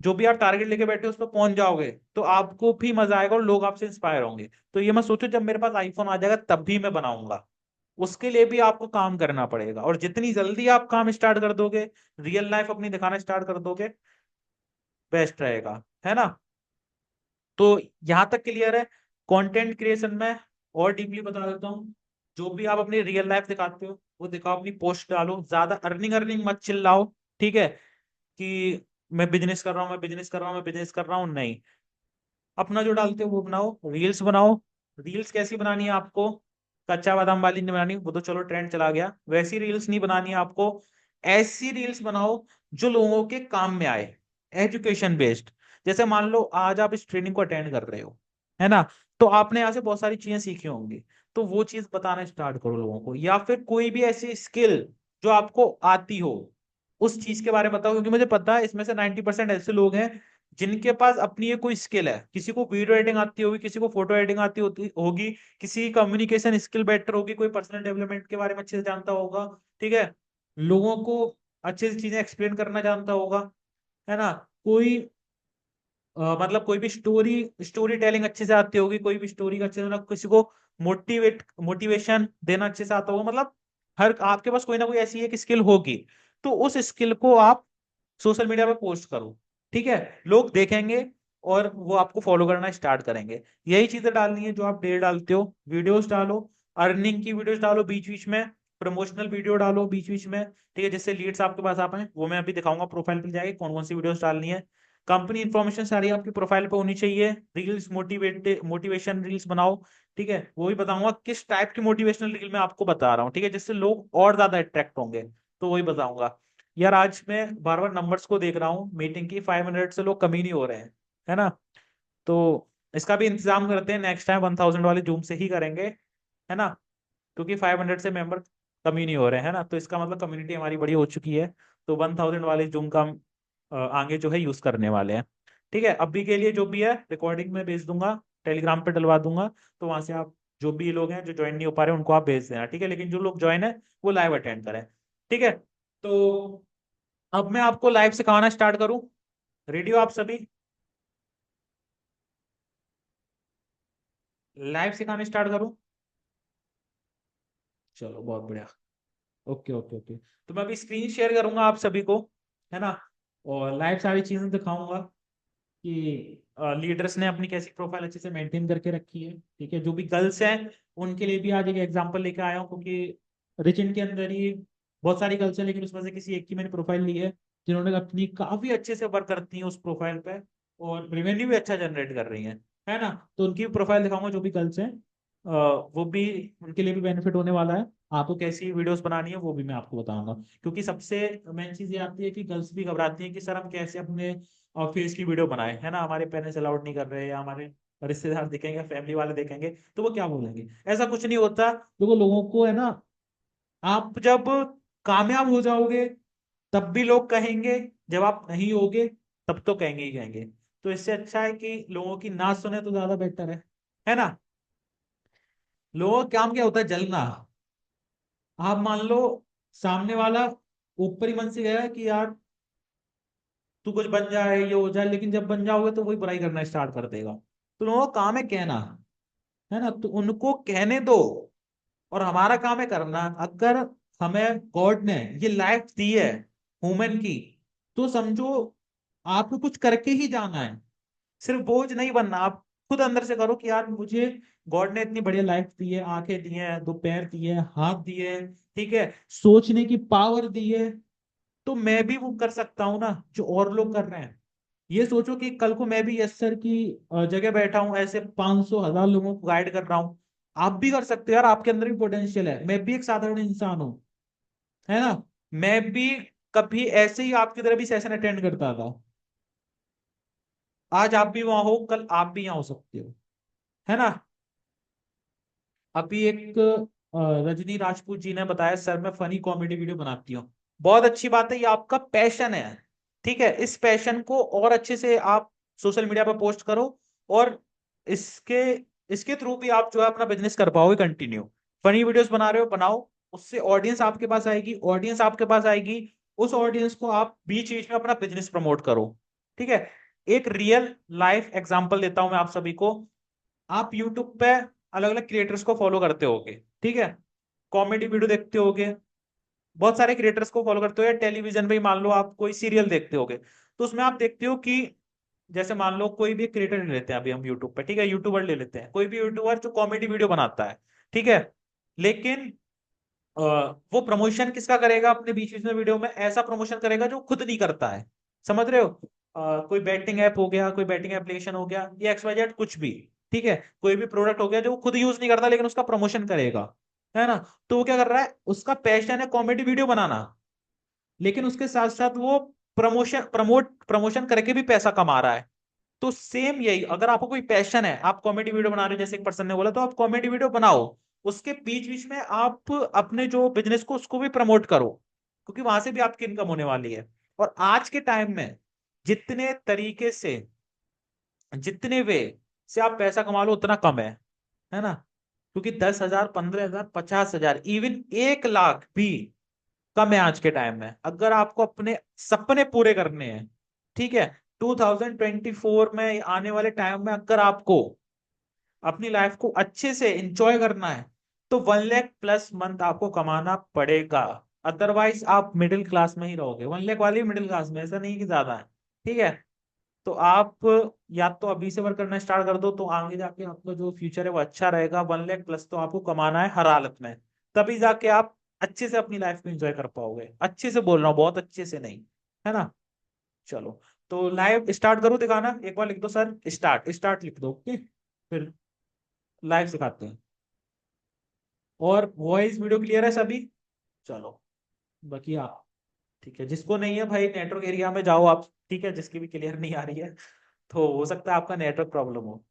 जो भी आप टारगेट लेके बैठे हो उस पर पहुंच जाओगे, तो आपको भी मजा आएगा और लोग आपसे इंस्पायर होंगे। तो ये मैं सोचो, जब मेरे पास आईफोन आ जाएगा तब भी मैं बनाऊंगा। उसके लिए भी आपको काम करना पड़ेगा, और जितनी जल्दी आप काम स्टार्ट कर दोगे, रियल लाइफ अपनी दिखाना स्टार्ट कर दोगे, बेस्ट रहेगा। है ना। तो यहां तक क्लियर है। कंटेंट क्रिएशन में और डीपली बता देता हूँ। जो भी आप अपनी रियल लाइफ दिखाते हो वो दिखाओ, अपनी पोस्ट डालो, ज्यादा अर्निंग अर्निंग मत चिल्लाओ, ठीक है, कि मैं बिजनेस कर रहा हूँ, मैं बिजनेस कर रहा हूँ, मैं बिजनेस कर रहा हूँ, नहीं। अपना जो डालते हो वो बनाओ, रील्स बनाओ। रील्स कैसी बनानी है आपको? कच्चा बादाम वाली नहीं बनानी, वो तो चलो ट्रेंड चला गया, वैसी रील्स नहीं बनानी है आपको। ऐसी रील्स बनाओ जो लोगों के काम में आए, एजुकेशन बेस्ड। जैसे मान लो आज आप इस ट्रेनिंग को अटेंड कर रहे हो, है ना, तो आपने यहाँ से बहुत सारी चीजें सीखी होंगी, तो वो चीज बताना स्टार्ट करो लोगों को। या फिर कोई भी ऐसी स्किल जो आपको आती हो, उस चीज के बारे में बताओ, क्योंकि मुझे पता है इसमें से 90% ऐसे लोग हैं जिनके पास अपनी ये कोई स्किल है। किसी को वीडियो एडिटिंग आती होगी, किसी को फोटो एडिटिंग आती होती होगी, किसी की कम्युनिकेशन स्किल बेटर होगी, कोई पर्सनल डेवलपमेंट के बारे में अच्छे से जानता होगा, ठीक है, लोगों को अच्छे से चीजें एक्सप्लेन करना जानता होगा, है ना, कोई मतलब कोई भी स्टोरी स्टोरी टेलिंग अच्छे से आती होगी, कोई भी स्टोरी का अच्छे से, मतलब किसी को मोटिवेशन देना अच्छे से आता होगा, मतलब हर आपके पास कोई ना कोई ऐसी एक स्किल होगी। तो उस स्किल को आप सोशल मीडिया पे पोस्ट करो, ठीक है, लोग देखेंगे और वो आपको फॉलो करना स्टार्ट करेंगे। यही चीजें डालनी है जो आप डेली डालते हो। वीडियोस डालो, अर्निंग की वीडियोस डालो बीच बीच में, प्रमोशनल वीडियो डालो बीच बीच में, ठीक है, जिससे लीड्स आपके पास आ पाए। वो मैं अभी दिखाऊंगा प्रोफाइल पे जाके कौन कौन सी वीडियोस डालनी है। कंपनी इंफॉर्मेशन सारी आपकी प्रोफाइल पे होनी चाहिए। रील्स मोटिवेशन रील्स बनाओ, ठीक है, वो भी बताऊंगा किस टाइप की मोटिवेशनल रील मैं आपको बता रहा हूँ, ठीक है, जिससे लोग और ज्यादा अट्रैक्ट होंगे, तो वही बताऊंगा। यार आज मैं बार बार नंबर्स को देख रहा हूँ मीटिंग की, 500 से लोग कम ही नहीं हो रहे हैं, है ना। तो इसका भी इंतजाम करते हैं, नेक्स्ट टाइम 1000 वाले जूम से ही करेंगे, है ना, क्योंकि 500 से मेंबर कम ही नहीं हो रहे हैं, है ना, तो इसका मतलब कम्युनिटी हमारी बड़ी हो चुकी है। तो 1000 वाले जूम का हम आगे जो है यूज करने वाले हैं, ठीक है। अभी के लिए जो भी है रिकॉर्डिंग में भेज दूंगा, टेलीग्राम पे डलवा दूंगा, तो वहां से आप जो भी लोग हैं जो ज्वाइन नहीं हो पा रहे उनको आप भेज देना, ठीक है, लेकिन जो लोग ज्वाइन है वो लाइव अटेंड करें, ठीक है। तो अब मैं आपको लाइव सिखाना स्टार्ट करूं, रेडी हो आप सभी? लाइव सिखाने स्टार्ट करूं? चलो बहुत बढ़िया। Okay okay okay. तो मैं अभी स्क्रीन शेयर करूंगा आप सभी को, है ना, और लाइव सारी चीजें दिखाऊंगा कि लीडर्स ने अपनी कैसी प्रोफाइल अच्छे से मेंटेन करके रखी है, ठीक है। जो भी गर्ल्स हैं उनके लिए भी आज एक एग्जांपल लेके आया हूँ, क्योंकि रिचन के अंदर ही बहुत सारी गर्ल्स हैं, लेकिन उसमें से किसी एक की मैंने प्रोफाइल ली है जिन्होंने अपनी काफी अच्छे से वर्क करती है उस प्रोफाइल पे, और रेवेन्यू भी अच्छा जनरेट कर रही है ना। तो उनकी प्रोफाइल दिखाऊंगा जो भी गर्ल्स हैं, वो भी, उनके लिए भी बेनिफिट होने वाला है। आपको कैसी वीडियोस बनानी है वो भी मैं आपको बताऊंगा, क्योंकि सबसे मेन चीज ये आती है कि गर्ल्स भी घबराती है कि सर हम कैसे अपने फेस की वीडियो बनाए, है ना, हमारे पेरेंट्स अलाउड नहीं कर रहे, या हमारे रिश्तेदार देखेंगे, फैमिली वाले देखेंगे, तो वो क्या बोलेंगे। ऐसा कुछ नहीं होता, देखो लोगों को, है ना, आप जब कामयाब हो जाओगे तब भी लोग कहेंगे, जब आप नहीं होगे तब तो कहेंगे ही कहेंगे। तो इससे अच्छा है कि लोगों की ना सुने तो ज्यादा बेटर है ना। लोगों का काम क्या होता है? जलना। आप मान लो सामने वाला ऊपर ही मन से गया कि यार तू कुछ बन जाए, ये हो जाए, लेकिन जब बन जाओगे तो वही बुराई करना स्टार्ट कर देगा। तो लोगों का काम है कहना, है ना, तो उनको कहने दो, और हमारा काम है करना। अगर हमें गॉड ने ये लाइफ दी है ह्यूमन की, तो समझो आपको कुछ करके ही जाना है, सिर्फ बोझ नहीं बनना। आप खुद अंदर से करो कि यार मुझे गॉड ने इतनी बढ़िया लाइफ दी है, आंखें दी हैं, दो पैर दिए हैं, हाथ दिए हैं, ठीक है, सोचने की पावर दी है, तो मैं भी वो कर सकता हूं ना जो और लोग कर रहे हैं। ये सोचो कि कल को मैं भी यस सर की जगह बैठा हूं, ऐसे 500 1000 लोगों को गाइड कर रहा हूं। आप भी कर सकते हो यार, आपके अंदर भी पोटेंशियल है, मैं भी एक साधारण इंसान हूं, है ना। मैं भी कभी ऐसे ही आपकी तरह भी सेशन अटेंड करता था। आज आप भी वहां हो, कल आप भी यहाँ हो सकते हो, है ना। अभी एक रजनी राजपूत जी ने बताया सर मैं फनी कॉमेडी वीडियो बनाती हूँ। बहुत अच्छी बात है, ये आपका पैशन है, ठीक है, इस पैशन को और अच्छे से आप सोशल मीडिया पर पोस्ट करो, और इसके इसके थ्रू भी आप जो है अपना बिजनेस कर पाओगे कंटिन्यू। फनी वीडियोस बना रहे हो, बनाओ, उससे ऑडियंस आपके पास आएगी, ऑडियंस आपके पास आएगी, उस ऑडियंस को आप बीच बीच में अपना बिजनेस प्रमोट करो, ठीक है। एक रियल लाइफ एग्जांपल देता हूं मैं आप सभी को। आप यूट्यूब पे अलग अलग क्रिएटर्स को फॉलो करते होगे, ठीक है, कॉमेडी वीडियो देखते होगे, बहुत सारे क्रिएटर्स को फॉलो करते हो, या टेलीविजन पे ही मान लो आप कोई सीरियल देखते होगे, तो उसमें आप देखते हो कि जैसे मान लो कोई भी क्रिएटर ले लेते हैं, अभी हम यूट्यूब पे, ठीक है, यूट्यूबर ले लेते हैं, कोई भी यूट्यूबर जो कॉमेडी वीडियो बनाता है, ठीक है, लेकिन अ, वो प्रमोशन किसका करेगा अपने बीच बीच में वीडियो में? ऐसा प्रमोशन करेगा जो खुद नहीं करता है। समझ रहे हो? कोई बैटिंग ऐप हो गया, कोई बैटिंग एप्लीकेशन हो गया, या XYZ कुछ भी, ठीक है, कोई भी प्रोडक्ट हो गया जो वो खुद यूज नहीं करता लेकिन उसका प्रमोशन करेगा, है ना? तो वो क्या कर रहा है, उसका पैशन है कॉमेडी वीडियो बनाना, लेकिन उसके साथ साथ वो प्रमोशन करके भी पैसा कमा रहा है। तो सेम यही, अगर आपको कोई पैशन है, आप कॉमेडी वीडियो बना रहे हो जैसे एक पर्सन ने बोला, तो आप कॉमेडी वीडियो बनाओ, उसके बीच बीच में आप अपने जो बिजनेस को उसको भी प्रमोट करो, क्योंकि वहां से भी आपकी इनकम होने वाली है। और आज के टाइम में जितने तरीके से, जितने वे से आप पैसा कमा लो उतना कम है ना? क्योंकि 10,000, 15,000, 50,000, इवन 1 लाख भी कम है आज के टाइम में, अगर आपको अपने सपने पूरे करने हैं। ठीक है, 2024 में आने वाले टाइम में अगर आपको अपनी लाइफ को अच्छे से एंजॉय करना है, तो 1 लाख+ मंथ आपको कमाना पड़ेगा। अदरवाइज आप मिडिल क्लास में ही रहोगे, 1 लाख वाली मिडिल क्लास में, ऐसा नहीं कि ज्यादा है। ठीक है, तो आप या तो अभी से वर्क करना स्टार्ट कर दो, तो आगे जाके आपका जो फ्यूचर है वो अच्छा रहेगा। 1 लाख+ तो आपको कमाना है हर हालत में, तभी जाके आप अच्छे से अपनी लाइफ में एंजॉय कर पाओगे। अच्छे से बोल रहा हूँ, बहुत अच्छे से नहीं, है ना? चलो, तो लाइव स्टार्ट करो दिखाना, एक बार लिख दो सर, स्टार्ट स्टार्ट लिख दो, ओके, फिर लाइव सिखाते हैं। और वॉइस वीडियो क्लियर है सभी? चलो, बाकी आप, ठीक है, जिसको नहीं है भाई नेटवर्क एरिया में जाओ आप, ठीक है, जिसकी भी क्लियर नहीं आ रही है, तो हो सकता है आपका नेटवर्क प्रॉब्लम हो।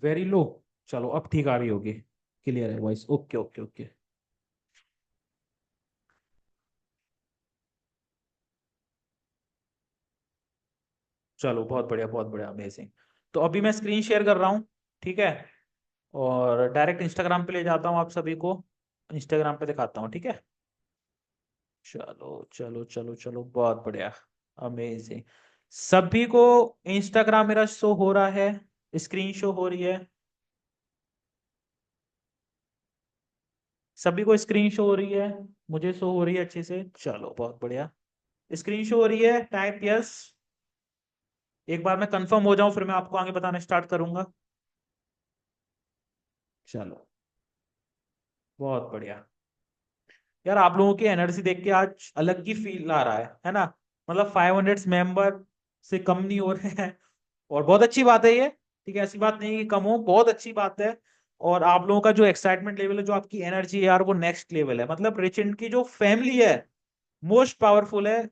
वेरी लो, चलो अब ठीक आ रही होगी, क्लियर है वॉइस, ओके ओके ओके। चलो बहुत बढ़िया, बहुत बढ़िया, अमेजिंग। तो अभी मैं स्क्रीन शेयर कर रहा हूँ, ठीक है, और डायरेक्ट इंस्टाग्राम पे ले जाता हूँ आप सभी को, इंस्टाग्राम पे दिखाता हूँ, ठीक है। चलो चलो चलो चलो, बहुत बढ़िया, अमेजिंग। सभी को इंस्टाग्राम मेरा शो हो रहा है, स्क्रीन शो हो रही है, सभी को स्क्रीन शो हो रही है, मुझे शो हो रही है अच्छे से? चलो बहुत बढ़िया, स्क्रीन शो हो रही है, टाइप यस। एक बार मैं कंफर्म हो जाऊं फिर मैं आपको आगे बताना स्टार्ट करूंगा। चलो बहुत बढ़िया। यार आप लोगों की एनर्जी देख के आज अलग ही फील आ रहा है ना? मतलब 500 मेंबर से कम नहीं हो रहे हैं, और बहुत अच्छी बात है ये, ठीक है, ऐसी बात नहीं कि कम हो, बहुत अच्छी बात है। और आप लोगों का जो एक्साइटमेंट लेवल है, जो आपकी एनर्जी है यार, वो नेक्स्ट लेवल है। मतलब रिचेंट की जो फैमिली है, मोस्ट पावरफुल है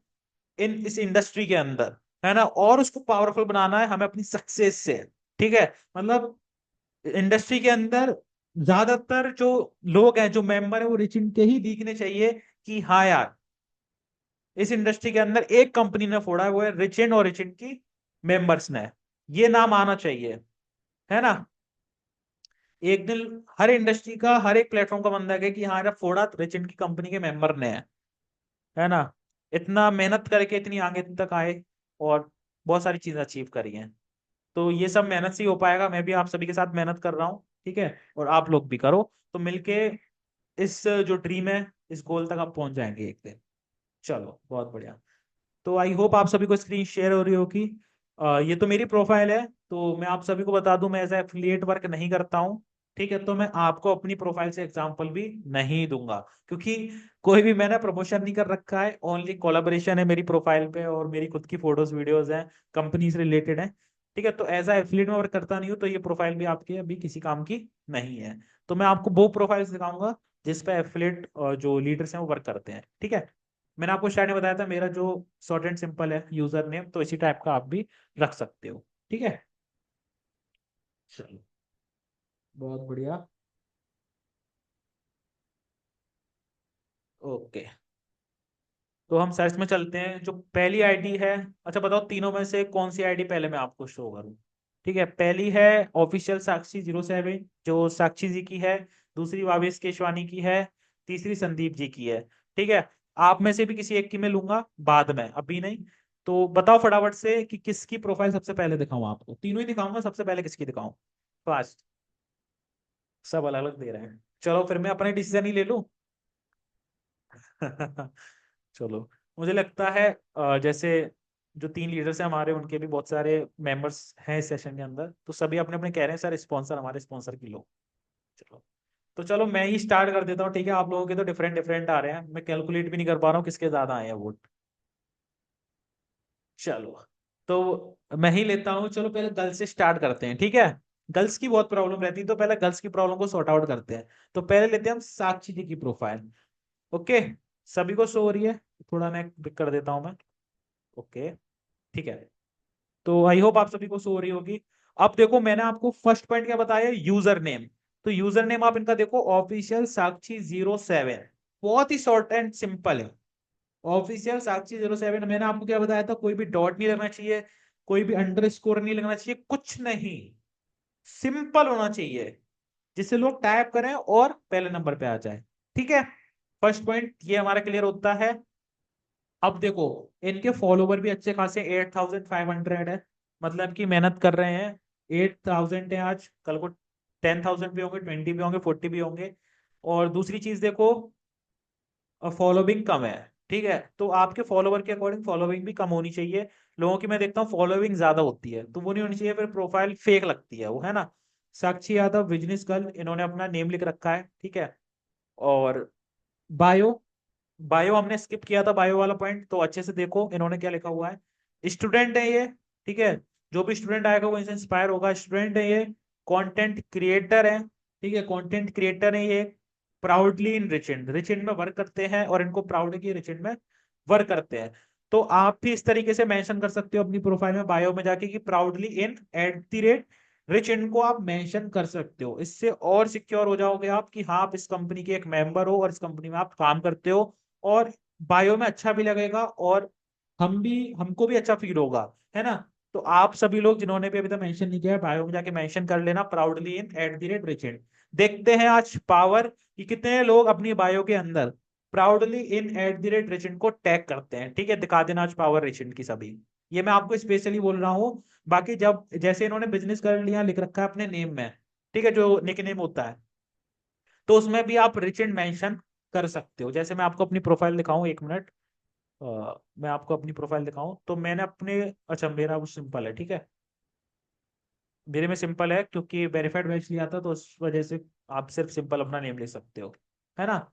इन इस इंडस्ट्री के अंदर, है ना? और उसको पावरफुल बनाना है हमें अपनी सक्सेस से, ठीक है। मतलब इंडस्ट्री के अंदर ज्यादातर जो लोग हैं, जो मेंबर है, वो रिचिन के ही दिखने चाहिए कि हाँ यार, इस इंडस्ट्री के अंदर एक कंपनी ने फोड़ा है, वो है रिचिन, और रिचिन की मेंबर्स ने, ये नाम आना चाहिए, है ना? एक दिन हर इंडस्ट्री का, हर एक प्लेटफॉर्म का बंदा है कि हाँ यार, फोड़ा तो रिचिन की कंपनी के मेंबर ने है ना? इतना मेहनत करके इतनी आगे तक आए, और बहुत सारी चीजें अचीव करी हैं। तो ये सब मेहनत से ही हो पाएगा, मैं भी आप सभी के साथ मेहनत कर रहा हूँ, ठीक है, और आप लोग भी करो, तो मिलके इस जो ड्रीम है, इस गोल तक आप पहुंच जाएंगे एक दिन। चलो बहुत बढ़िया। तो आई होप आप सभी को स्क्रीन शेयर हो रही होगी। ये तो मेरी प्रोफाइल है, तो मैं आप सभी को बता दूं, मैं एज एफिलिएट वर्क नहीं करता हूँ, ठीक है, तो मैं आपको अपनी प्रोफाइल से एग्जांपल भी नहीं दूंगा, क्योंकि कोई भी मैंने प्रमोशन नहीं कर रखा है, ओनली कोलाबोरेशन है मेरी प्रोफाइल पे, और मेरी खुद की फोटोज वीडियोज हैं, कंपनी से रिलेटेड है, ठीक है। तो एज एफिलिएट में वर्क करता नहीं हूँ, तो ये प्रोफाइल भी आपकी अभी किसी काम की नहीं है। तो मैं आपको वो प्रोफाइल्स दिखाऊंगा जिस पे एफिलिएट जो लीडर्स हैं वो वर्क करते हैं, ठीक है। मैंने आपको स्टार्ट में बताया था, मेरा जो शॉर्ट एंड सिंपल है यूजर नेम, तो इसी टाइप का आप भी रख सकते हो, ठीक है। चलो बहुत बढ़िया, ओके। तो हम सर्च में चलते हैं, जो पहली आईडी है, अच्छा बताओ तीनों में से कौन सी आईडी पहले मैं आपको शो करूं? ठीक है, पहली है ऑफिशियल साक्षी 07, जो साक्षी जी की है। दूसरी भावेश केशवानी की है। तीसरी संदीप जी की है, ठीक है। आप में से भी किसी एक की मैं लूंगा बाद में, अभी नहीं। तो बताओ फटाफट से कि किसकी प्रोफाइल सबसे पहले दिखाऊं आपको? तीनों ही दिखाऊंगा, सबसे पहले किसकी दिखाऊं? फास्ट, सब अलग अलग दे रहे हैं, चलो फिर मैं अपने डिसीजन ही ले लूं। चलो, मुझे लगता है जैसे जो 3 लीडर्स हैं हमारे, उनके भी बहुत सारे मेंबर्स हैं इस सेशन के अंदर, तो सभी अपने अपने कह रहे हैं सर स्पॉन्सर, हमारे स्पॉन्सर की लो। चलो, तो चलो मैं ही स्टार्ट कर देता हूँ, ठीक है। आप लोगों के तो डिफरेंट डिफरेंट आ रहे हैं, मैं कैलकुलेट भी नहीं कर पा रहा हूँ किसके ज्यादा आए हैं वोट। चलो, तो मैं ही लेता हूँ। चलो पहले गर्ल्स से स्टार्ट करते हैं, ठीक है। गर्ल्स की बहुत प्रॉब्लम रहती है, तो पहले गर्ल्स की प्रॉब्लम को सॉर्ट आउट करते हैं। तो पहले लेते हैं हम साक्षी जी की प्रोफाइल। ओके, सभी को शो हो रही है? थोड़ा मैं पिक कर देता हूँ मैं। ओके, ठीक है। तो आई होप आप सभी को शो हो रही होगी। अब देखो, मैंने आपको फर्स्ट पॉइंट क्या बताया, यूजर नेम। तो यूजर नेम आप इनका देखो, ऑफिशियल साक्षी 07। बहुत ही शॉर्ट एंड सिंपल है, ऑफिशियल साक्षी 07। मैंने आपको क्या बताया था, कोई भी डॉट नहीं लगना चाहिए, कोई भी अंडर स्कोर नहीं लगना चाहिए, कुछ नहीं, सिंपल होना चाहिए, जिससे लोग टाइप करें और पहले नंबर पे आ जाए। ठीक है, फर्स्ट पॉइंट ये हमारा क्लियर होता है। अब देखो, इनके फॉलोवर भी अच्छे खासे 8500 है, मतलब कि मेहनत कर रहे हैं। 8000 है आज, कल को 10,000 भी होंगे, 20 भी होंगे, 40 भी होंगे। और दूसरी चीज देखो, फॉलोविंग कम है। ठीक है, तो आपके फॉलोवर के अकॉर्डिंग फॉलोविंग भी कम होनी चाहिए। लोगों की मैं देखता हूँ फॉलोविंग ज्यादा होती है, तो वो नहीं होनी चाहिए, फिर प्रोफाइल फेक लगती है वो, है ना। साक्षी यादव बिजनेस गर्ल, इन्होंने अपना नेम लिख रखा है, ठीक है। और बायो, बायो हमने स्किप किया था, बायो वाला पॉइंट, तो अच्छे से देखो इन्होंने क्या लिखा हुआ है। स्टूडेंट है ये, ठीक है। जो भी स्टूडेंट आएगा वो इनसे इंस्पायर होगा। स्टूडेंट है ये, कंटेंट क्रिएटर है, ठीक है, कंटेंट क्रिएटर है ये। प्राउडली इन रिचेंड, रिचेंड में वर्क करते हैं, और इनको प्राउड है कि रिचेंड में वर्क करते हैं। तो आप भी इस तरीके से मेंशन कर सकते हो अपनी प्रोफाइल में, बायो में जाके, कि प्राउडली इन @ रिच, इनको आप मेंशन कर सकते हो। इससे और सिक्योर हो जाओगे आप कि हाँ, आप इस कंपनी के एक मेंबर हो और इस कंपनी में आप काम करते हो। और बायो में अच्छा भी लगेगा, और हमको भी अच्छा फील होगा, है ना। तो आप सभी लोग जिन्होंने भी अभी तक मेंशन नहीं किया है, बायो में जाके मेंशन कर लेना, प्राउडली इन @रिचेंड। देखते हैं आज पावर कि कितने लोग अपनी बायो के अंदर प्राउडली इन @रिचेंड को टैग करते हैं। ठीक है, दिखा देना आज पावर रिचेंड की सभी। ये मैं आपको स्पेशली बोल रहा हूँ। बाकी जब जैसे इन्होंने बिजनेस कर लिया, लिख रखा है अपने नेम में, ठीक है, जो निक नेम होता है, तो उसमें भी आप रिचेंड मेंशन कर सकते हो। जैसे मैं आपको अपनी प्रोफाइल दिखाऊं, 1 मिनट। मैं आपको अपनी प्रोफाइल दिखाऊं, तो मैंने अपने, अच्छा मेरा वो सिंपल है, ठीक है। मेरे में सिंपल है क्योंकि वेरीफाइड बैच लिया था, तो उस वजह से आप सिर्फ सिंपल अपना नेम लिख सकते हो, है ना।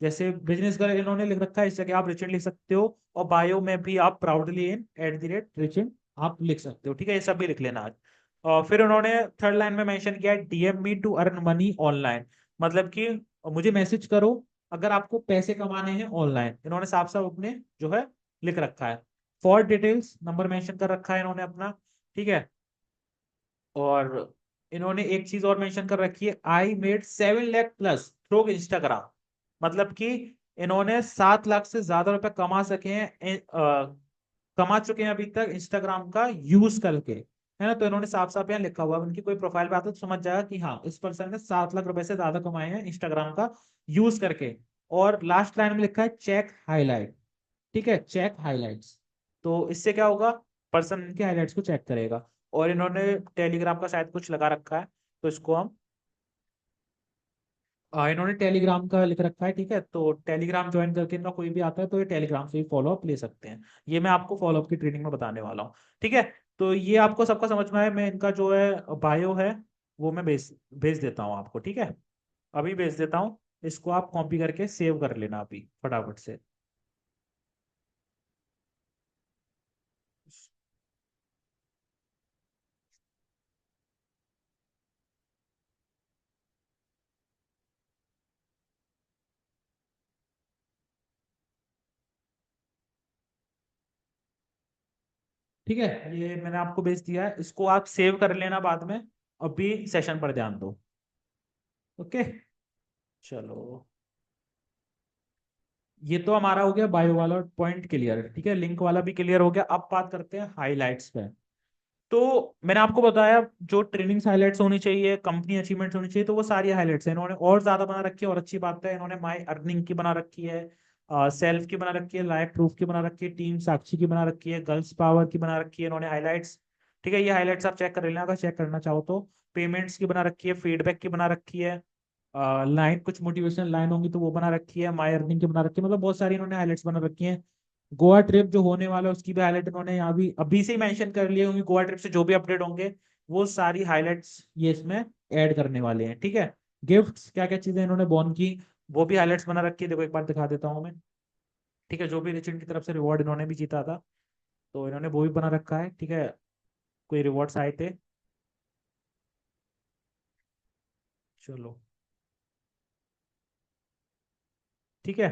जैसे बिजनेस का इन्होंने लिख रखा है, इस जगह आप रिचेंड लिख सकते हो, और बायो में भी आप प्राउडली इन @रिचेंड आप लिख सकते हो। ठीक है, ये सब भी लिख लेना आज। और फिर उन्होंने थर्ड लाइन में मेंशन किया है, DM me to earn money online, मतलब कि मुझे मैसेज करो अगर आपको पैसे कमाने हैं ऑनलाइन। इन्होंने साफ साफ अपने जो है लिख रखा है। फॉर डिटेल्स नंबर मेंशन कर रखा है इन्होंने अपना, ठीक है। और इन्होंने एक चीज और मेंशन कर रखी है, I made 7 lakh plus through Instagram, मतलब कि इन्होंने 7 लाख से ज्यादा रुपए कमा सके हैं, कमा चुके हैं अभी तक इंस्टाग्राम का यूज करके, है ना। तो इन्होंने साफ साफ यहाँ लिखा हुआ है, उनकी कोई प्रोफाइल पे आता है तो समझ जाएगा कि हाँ, इस पर्सन ने 7 लाख रुपए से ज्यादा कमाए हैं इंस्टाग्राम का यूज करके। और लास्ट लाइन में लिखा है चेक हाईलाइट, ठीक है, चेक हाईलाइट्स। तो इससे क्या होगा, पर्सन इनके हाईलाइट्स को चेक करेगा। और इन्होंने टेलीग्राम का शायद कुछ लगा रखा है, तो इसको हम, इन्होंने टेलीग्राम का लिख रखा है, ठीक है। तो टेलीग्राम ज्वाइन करके इनका कोई भी आता है तो ये टेलीग्राम से ही फॉलो अप ले सकते हैं। ये मैं आपको फॉलो अप की ट्रेनिंग में बताने वाला हूँ, ठीक है। तो ये आपको सबका समझ में आया। मैं इनका जो है बायो है, वो मैं भेज भेज देता हूँ आपको, ठीक है। अभी भेज देता हूँ, इसको आप कॉपी करके सेव कर लेना अभी फटाफट से। ठीक है, ये मैंने आपको भेज दिया है, इसको आप सेव कर लेना बाद में। अभी सेशन पर ध्यान दो। ओके, चलो, ये तो हमारा हो गया बायो वाला पॉइंट क्लियर, ठीक है। लिंक वाला भी क्लियर हो गया। अब बात करते हैं हाइलाइट्स पे। तो मैंने आपको बताया जो ट्रेनिंग्स हाइलाइट्स होनी चाहिए, कंपनी अचीवमेंट्स होनी चाहिए, तो वो सारी हाइलाइट्स है इन्होंने और ज्यादा बना रखी है। और अच्छी बात है, इन्होंने माई अर्निंग की बना रखी है, सेल्फ की बना रखी है, लाइफ प्रूफ की बना रखी है, टीम साक्षी की बना रखी है, गर्ल्स पावर की बना रखी है इन्होंने हाइलाइट्स। ठीक है, ये हाइलाइट्स आप चेक कर लेना अगर चेक करना चाहो तो। पेमेंट्स की बना रखी है, फीडबैक की बना रखी है, लाइन कुछ मोटिवेशनल लाइन होंगी तो वो बना रखी है, माई अर्निंग की बना रखी है, मतलब बहुत सारी इन्होंने हाइलाइट्स बना रखी है। गोवा ट्रिप जो होने वाला है उसकी भी हाईलाइट इन्होंने यहाँ भी अभी से ही मेंशन कर लिए होंगे। गोवा ट्रिप से जो भी अपडेट होंगे वो सारी हाईलाइट्स ये इसमें ऐड करने वाले हैं, ठीक है। गिफ्ट्स क्या क्या चीजें इन्होंने बॉर्न की वो भी हाईलाइट्स बना रखी है, देखो एक बार दिखा देता हूँ मैं, ठीक है। जो भी रिचर्ड की तरफ से रिवॉर्ड इन्होंने भी जीता था तो इन्होंने वो भी बना रखा है, ठीक है। कोई रिवॉर्ड्स आए थे, चलो ठीक है।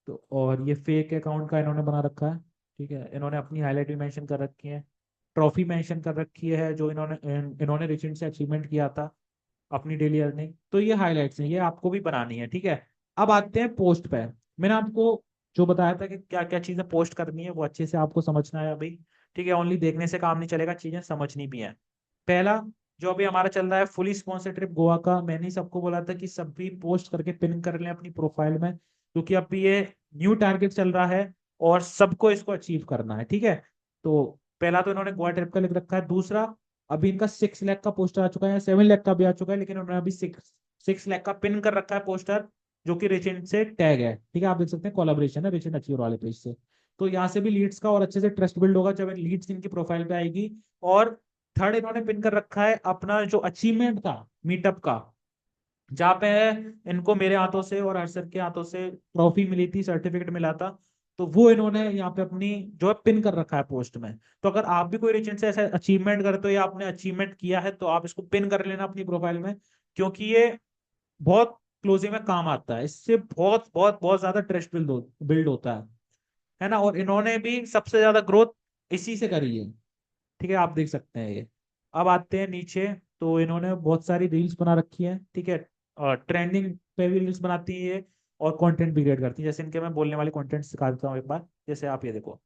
तो और ये फेक अकाउंट का इन्होंने बना रखा है, ठीक है। इन्होंने अपनी हाईलाइट भी मेंशन कर रखी है, ट्रॉफी मेंशन कर रखी है जो इन्होंने रिसेंट से अचीवमेंट किया था अपनी डेली अर्निंग। तो ये हाईलाइट्स हैं, ये आपको भी बनानी है, ठीक है। अब आते हैं पोस्ट पे। मैंने आपको जो बताया था कि क्या क्या चीजें पोस्ट करनी है वो अच्छे से आपको समझना है अभी, ठीक है। ओनली देखने से काम नहीं चलेगा, चीजें समझनी भी है। पहला जो अभी हमारा चल रहा है फुली स्पॉन्सर ट्रिप गोवा का, मैंने ही सबको बोला था कि सब भी पोस्ट करके पिन कर लें अपनी प्रोफाइल में, क्योंकि अभी ये न्यू टारगेट चल रहा है और सबको इसको अचीव करना है, ठीक है। तो पहला तो इन्होंने गोवा ट्रिप का लिख रखा है। दूसरा, अभी इनका 6 लाख का पोस्टर आ चुका है, 7 लाख का भी आ चुका है, लेकिन उन्होंने अभी 6 लाख का पिन कर रखा है पोस्टर, जो कि रिचेंट से टैग है, ठीक है। आप देख सकते हैं कोलाब्रेशन है रिचेंट अचीवर वाले पेज से। तो यहाँ से भी लीड्स का और अच्छे से ट्रस्ट बिल्ड होगा जब लीड्स इनकी प्रोफाइल पे आएगी। और थर्ड, इन्होंने पिन कर रखा है अपना जो अचीवमेंट था मीटअप का, जहाँ पे इनको मेरे हाथों से और हर्षद के हाथों से ट्रॉफी मिली थी, सर्टिफिकेट मिला था। तो वो इन्होंने यहाँ पे अपनी जो है पिन कर रखा है पोस्ट में। तो अगर आप भी कोई रिसेंट से ऐसा अचीवमेंट करते हो या आपने अचीवमेंट किया है तो आप इसको पिन कर लेना अपनी प्रोफाइल में, क्योंकि ये बहुत क्लोजिंग में काम आता है। इससे बहुत बहुत बहुत ज्यादा ट्रस्ट बिल्ड होता है ना। और इन्होंने भी सबसे ज्यादा ग्रोथ इसी से करी है, ठीक है। आप देख सकते हैं ये। अब आते हैं नीचे, तो इन्होंने बहुत सारी रील्स बना रखी है, ठीक है। और ट्रेंडिंग पे भी रील्स बनाती है ये, और कंटेंट भी क्रिएट करती है। जैसे इनके मैं बोलने वाले कंटेंट सिखा देता हूँ एक बार, जैसे आप ये देखो।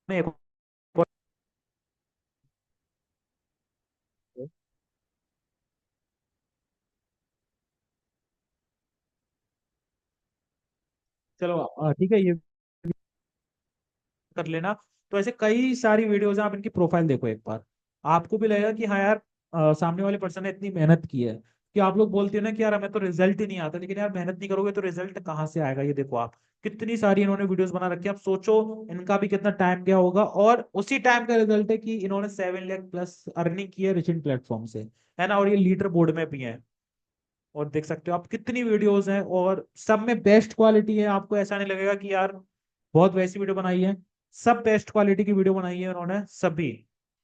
मैं एक और- चलो ठीक है, ये कर लेना। तो ऐसे कई सारी वीडियोस हैं, आप इनकी प्रोफाइल देखो एक बार, आपको भी लगेगा कि हाँ यार, सामने वाले पर्सन ने इतनी मेहनत की है। कि आप लोग बोलते हो ना कि यार हमें तो रिजल्ट ही नहीं आता, लेकिन यार मेहनत नहीं करोगे तो रिजल्ट कहाँ से आएगा। ये देखो आप, कितनी सारी इन्होंने वीडियोस बना रखी है। आप सोचो इनका भी कितना टाइम गया होगा, और उसी टाइम का रिजल्ट है कि इन्होंने 7 लाख प्लस अर्निंग की है रिचेंट प्लेटफॉर्म से, है ना। और ये लीडर बोर्ड में भी है। और देख सकते हो आप कितनी वीडियोस हैं, और सब में बेस्ट क्वालिटी है। आपको ऐसा नहीं लगेगा कि यार बहुत वैसी वीडियो बनाई है। सब बेस्ट क्वालिटी की वीडियो बनाई है उन्होंने सभी,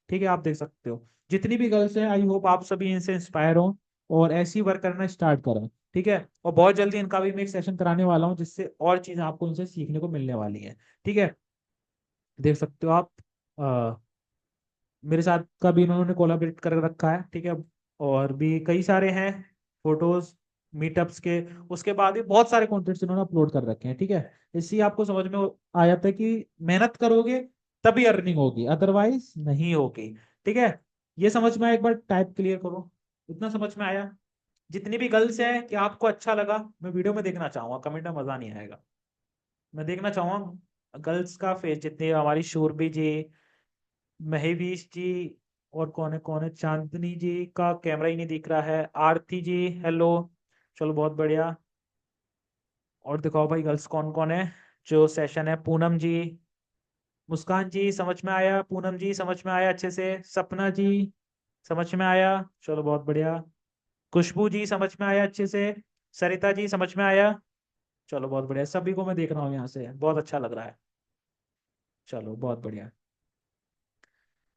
ठीक है। आप देख सकते हो जितनी भी गर्ल्स हैं, आई होप आप सभी इनसे इंस्पायर हो और ऐसी वर्क करना स्टार्ट करें, ठीक है। और बहुत जल्दी इनका भी मैं एक सेशन कराने वाला हूँ, जिससे और चीजें आपको इनसे सीखने को मिलने वाली है, ठीक है। देख सकते हो आप, मेरे साथ का भी इन्होंने कोलाबरेट कर रखा है, ठीक है। और भी कई सारे हैं फोटोज मीटअप्स के। उसके बाद भी बहुत सारे कॉन्टेंट्स इन्होंने अपलोड कर रखे हैं, ठीक है। इससे आपको समझ में आ जाता है कि मेहनत करोगे तभी अर्निंग होगी, अदरवाइज नहीं होगी, ठीक है। ये समझ में आया? एक बार टाइप क्लियर करो, इतना समझ में आया? जितनी भी गर्ल्स हैं, कि आपको अच्छा लगा? मैं वीडियो में देखना चाहूंगा, कमेंट में मजा नहीं आएगा। मैं देखना चाहूंगा गर्ल्स का फेस, जितनी हमारी शूरबी जी, महेवीश जी, और कौन है, चांदनी जी का कैमरा ही नहीं दिख रहा है, आरती जी हेलो, चलो बहुत बढ़िया। और दिखाओ भाई गर्ल्स कौन कौन है जो सेशन है। पूनम जी, मुस्कान जी समझ में आया, पूनम जी समझ में आया अच्छे से, सपना जी समझ में आया, चलो बहुत बढ़िया। खुशबू जी समझ में आया अच्छे से, सरिता जी समझ में आया, चलो बहुत बढ़िया। सभी को मैं देख रहा हूँ यहाँ से, बहुत अच्छा लग रहा है, चलो बहुत बढ़िया।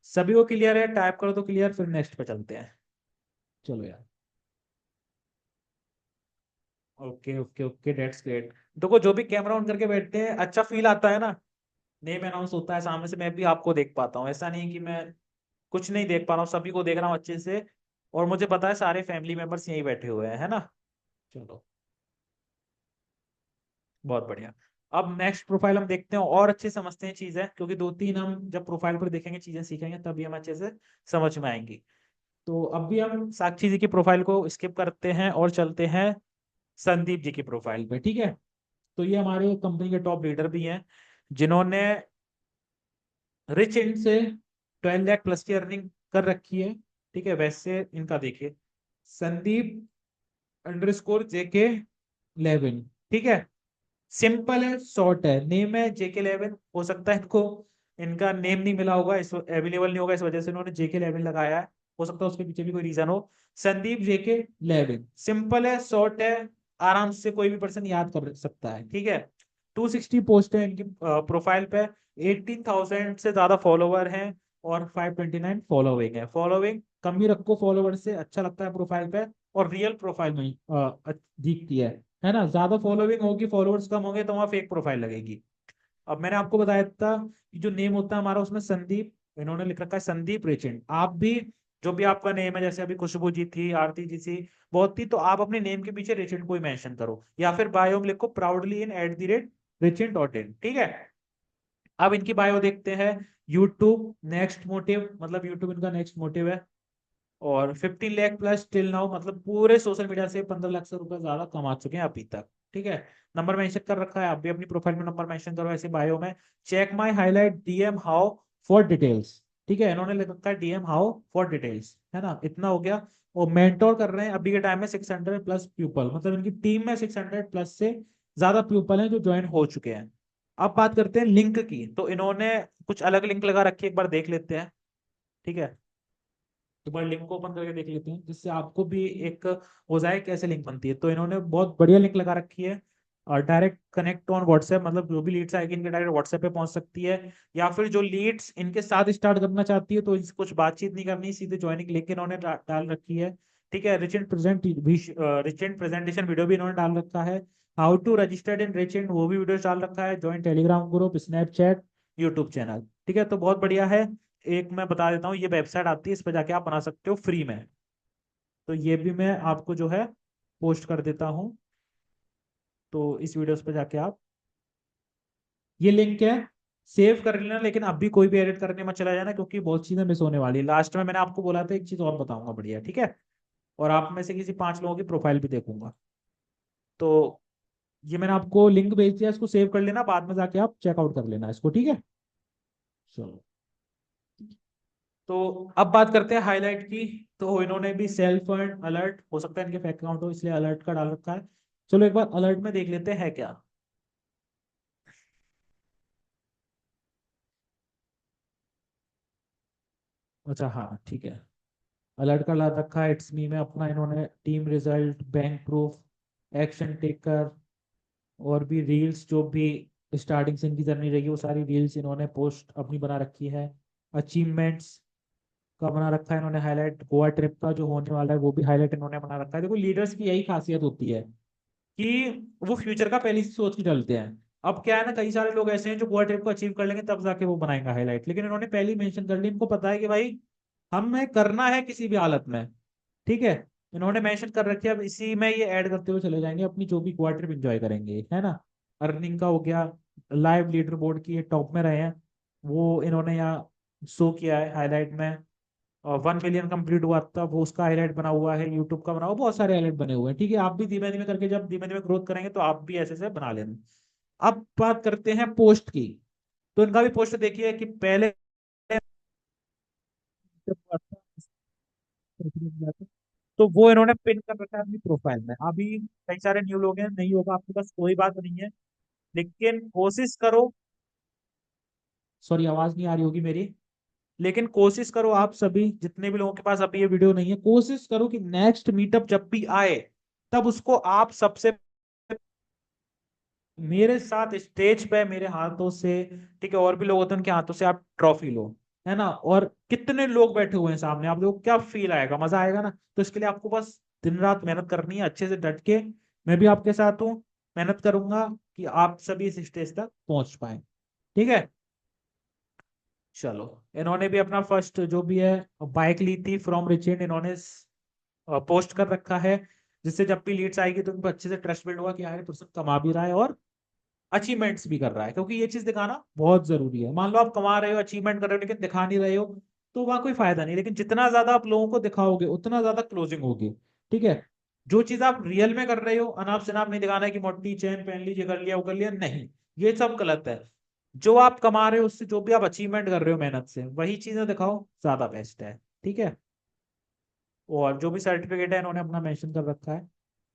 सभी को क्लियर है? टाइप करो तो क्लियर, फिर नेक्स्ट पे चलते हैं। चलो यार, okay okay okay, that's great. देखो जो भी कैमरा ऑन करके बैठते हैं अच्छा फील आता है ना, नेम अनाउंस होता है सामने से, मैं भी आपको देख पाता हूँ। ऐसा नहीं कि मैं कुछ नहीं देख पा रहा हूँ, सभी को देख रहा हूँ अच्छे से। और मुझे पता है सारे फैमिली मेंबर्स यहीं बैठे हुए हैं, है ना। चलो बहुत बढ़िया। अब नेक्स्ट प्रोफाइल हम देखते हैं और अच्छे समझते हैं चीजें, क्योंकि दो तीन हम जब प्रोफाइल पर देखेंगे चीजें सीखेंगे तभी हम अच्छे से समझ में आएंगी। तो अब भी हम साक्षी जी की प्रोफाइल को स्किप करते हैं और चलते हैं संदीप जी की प्रोफाइल पे, ठीक है। तो ये हमारे कंपनी के टॉप लीडर भी हैं, जिन्होंने रिच इंड से 12 लाख प्लस की अर्निंग कर रखी है, ठीक है। वैसे इनका देखिए, संदीप अंडरस्कोर जेके 11, ठीक है। सिंपल है, शॉर्ट है, नेम है जेके 11। हो सकता है इनको इनका नेम नहीं मिला होगा, इस अवेलेबल नहीं होगा, इस वजह से इन्होंने जेके 11 लगाया है। हो सकता है उसके पीछे भी कोई रीजन हो। संदीप जेके 11 सिंपल है, शॉर्ट है, आराम से कोई भी पर्सन याद कर सकता है, ठीक है। 260 पोस्ट है इनकी प्रोफाइल पे, 18,000 से ज्यादा फॉलोवर हैं और 529 फॉलोइंग है। फॉलोइंग कम ही रखो, फॉलोवर से अच्छा लगता है प्रोफाइल पे, और रियल प्रोफाइल में दिखती है ना। ज्यादा फॉलोइंग होगी, फॉलोअर्स कम होंगे तो वहां फेक प्रोफाइल लगेगी। अब मैंने आपको बताया था कि जो नेम होता है हमारा उसमें संदीप, इन्होंने लिख रखा है संदीप रेचेंट। आप भी जो भी आपका नेम है, जैसे अभी खुशबू जी थी, आरती जी थी, बहुत थी, तो आप अपने नेम के पीछे रेचेंट को ही मेंशन करो, या फिर बायो में लिखो प्राउडली इन @रेचेंट.in, ठीक है। अब इनकी बायो देखते हैं। यूट्यूब नेक्स्ट मोटिव, मतलब यूट्यूब इनका नेक्स्ट मोटिव है। और 15 लाख प्लस टिल नाउ, मतलब पूरे सोशल मीडिया से 15 लाख से रुपए ज्यादा कमा चुके हैं अभी तक, ठीक है। नंबर मेंशन कर रखा है, आप भी अपनी प्रोफाइल में नंबर मेंशन करो ऐसे बायो में। Check my highlight DM how for details, ठीक है। इन्होंने लिख रखा है डीएम हाउ फॉर डिटेल्स, है ना। इतना हो गया। और मेंटोर कर रहे हैं अभी के टाइम में 600 प्लस पीपल, मतलब इनकी टीम में 600 प्लस से ज्यादा पीपल हैं जो ज्वाइन हो चुके हैं। अब बात करते हैं लिंक की, तो इन्होंने कुछ अलग लिंक लगा रखी है, एक बार देख लेते हैं, ठीक है। एक बार लिंक को ओपन करके देख लेते हैं, जिससे आपको भी एक हो जाए कैसे लिंक बनती है। तो इन्होंने बहुत बढ़िया लिंक लगा रखी है। और डायरेक्ट कनेक्ट ऑन व्हाट्सएप, मतलब जो भी लीड्स आएगी इनके डायरेक्ट व्हाट्सएप पे पहुंच सकती है। या फिर जो लीड्स इनके साथ स्टार्ट करना चाहती है तो इनसे कुछ बातचीत नहीं करनी, सीधे ज्वाइनिंग लिंक इन्होंने डाल रखी है, ठीक है। रिचेंट प्रेजेंटेशन वीडियो भी इन्होंने डाल रखा है। हाउ टू रजिस्टर्ड इन रिचेंट वो भी वीडियो डाल रखा है। Join Telegram group, Snapchat, YouTube channel, ठीक है। तो बहुत बढ़िया है। एक मैं बता देता हूँ, ये वेबसाइट आती है, इस पर जाके आप बना सकते हो फ्री में। तो ये भी मैं आपको जो है पोस्ट कर देता हूँ। तो इस वीडियोस पे जाके आप, ये लिंक है, सेव कर लेना, लेकिन अभी कोई भी एडिट करने मत चला जाना, क्योंकि बहुत चीजें मिस होने वाली है। लास्ट में मैंने आपको बोला था एक चीज और बताऊंगा बढ़िया, ठीक है। और आप में से किसी 5 लोगों की प्रोफाइल भी देखूंगा। तो ये मैंने आपको लिंक भेज दिया, इसको सेव कर लेना, बाद में जाके आप चेकआउट कर लेना इसको, ठीक है। चलो, तो अब बात करते हैं हाईलाइट की। तो इन्होंने भी सेल्फ अर्न अलर्ट, हो सकता है इनके फेक अकाउंट हो इसलिए अलर्ट का डाल रखा है। चलो एक बार अलर्ट में देख लेते हैं क्या। अच्छा हाँ, ठीक है। अलर्ट का डाल रखा है, इट्स मी में अपना इन्होंने team result, bank proof, action taker, और भी रील्स जो भी स्टार्टिंग से इनकी जर्नी रही वो सारी रील्स इन्होंने पोस्ट अपनी बना रखी है। अचीवमेंट्स का बना रखा है इन्होंने हाईलाइट, गोवा ट्रिप का जो होने वाला है वो भी हाईलाइट इन्होंने बना रखा है। देखो लीडर्स की यही खासियत होती है कि वो फ्यूचर का पहले से सोच के चलते हैं। अब क्या है ना, कई सारे लोग ऐसे हैं जो गोवा ट्रिप को अचीव कर लेंगे तब जाके वो बनाएंगे हाईलाइट, लेकिन इन्होंने पहले ही मेंशन कर लिया, इनको पता है कि भाई हमें करना है किसी भी हालत में, ठीक है। इन्होंने मेंशन कर रखी है, अब इसी में ये ऐड करते हुए चले जाएंगे अपनी जो भी गोवा ट्रिप एंजॉय करेंगे, है ना। अर्निंग का हो गया, लाइव लीडर बोर्ड की टॉप में रहे हैं, वो इन्होंने यहाँ शो किया है हाईलाइट में। और 1 मिलियन कंप्लीट हुआ तब वो उसका हाईलाइट बना हुआ है, यूट्यूब का बना हुआ, बहुत सारे हाईलाइट बने हुए हैं, ठीक है। आप भी धीमे धीमे करके जब धीमे धीमे ग्रोथ करेंगे तो आप भी ऐसे ऐसे बना लेना। अब बात करते हैं पोस्ट की। तो इनका भी पोस्ट देखिए कि पहले तो वो इन्होंने पिन कर रखा है अपनी प्रोफाइल में। अभी कई सारे न्यू लोग हैं, नहीं होगा आपके पास कोई बात नहीं है, लेकिन कोशिश करो। सॉरी, आवाज नहीं आ रही होगी मेरी। लेकिन कोशिश करो, आप सभी जितने भी लोगों के पास अभी ये वीडियो नहीं है, कोशिश करो कि नेक्स्ट मीटअप जब भी आए तब उसको आप सबसे मेरे साथ स्टेज पे मेरे हाथों से, ठीक है, और भी लोग होते हैं उनके हाथों से आप ट्रॉफी लो, है ना। और कितने लोग बैठे हुए हैं सामने, आप लोग क्या फील आएगा, मजा आएगा ना। तो इसके लिए आपको बस दिन रात मेहनत करनी है, अच्छे से डट के। मैं भी आपके साथ हूँ, मेहनत करूंगा कि आप सभी इस स्टेज तक पहुंच पाए, ठीक है। चलो, इन्होंने भी अपना फर्स्ट जो भी है बाइक ली थी फ्रॉम रिचेंड, इन्होंने पोस्ट कर रखा है, जिससे जब भी लीड्स आएगी तो उनको अच्छे से ट्रस्ट बिल्ड होगा कि यार ये पर्सन कमा भी रहा है और अचीवमेंट्स भी कर रहा है, क्योंकि ये चीज दिखाना बहुत जरूरी है। मान लो आप कमा रहे हो, अचीवमेंट कर रहे हो, लेकिन दिखा नहीं रहे हो, तो वहां कोई फायदा नहीं। लेकिन जितना ज्यादा आप लोगों को दिखाओगे उतना ज्यादा क्लोजिंग होगी। ठीक है। जो चीज आप रियल में कर रहे हो, अनाप शनाप नहीं दिखाना है कि मोटी चेन पहन लीजिए, कर लिया वो कर लिया, नहीं, ये सब गलत है। जो आप कमा रहे हो उससे, जो भी आप अचीवमेंट कर रहे हो मेहनत से, वही चीजें दिखाओ, ज्यादा बेस्ट है। ठीक है। और जो भी सर्टिफिकेट है इन्होंने अपना मेंशन कर रखा है।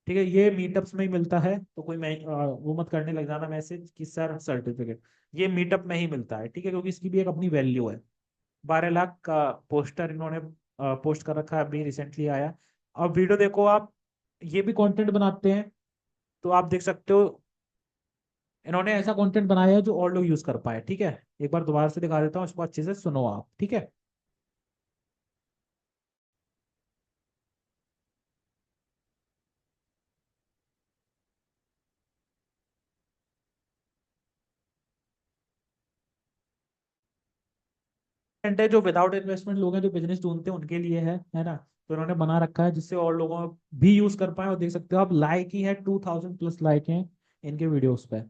ठीक है, ये मीटअप्स में ही मिलता है, तो कोई मैं वो मत करने लग जाना मैसेज कि सर सर्टिफिकेट। ये मीटअप में ही मिलता है, ठीक है, क्योंकि इसकी भी एक अपनी वैल्यू है। 12 लाख का पोस्टर इन्होंने पोस्ट कर रखा है, अभी रिसेंटली आया। अब वीडियो देखो आप, ये भी कंटेंट बनाते हैं, तो आप देख सकते हो इन्होंने ऐसा कंटेंट बनाया है जो और लोग यूज कर पाए। ठीक है, एक बार दोबारा से दिखा देता हूँ, इसको अच्छे से सुनो आप। ठीक है। है जो विदाउट इन्वेस्टमेंट लोग हैं, जो बिजनेस ढूंढते हैं, उनके लिए है ना। तो इन्होंने बना रखा है जिससे और लोगों भी यूज कर पाए। और देख सकते हो आप, लाइक ही है 2000+ लाइक हैं इनके वीडियोस पे।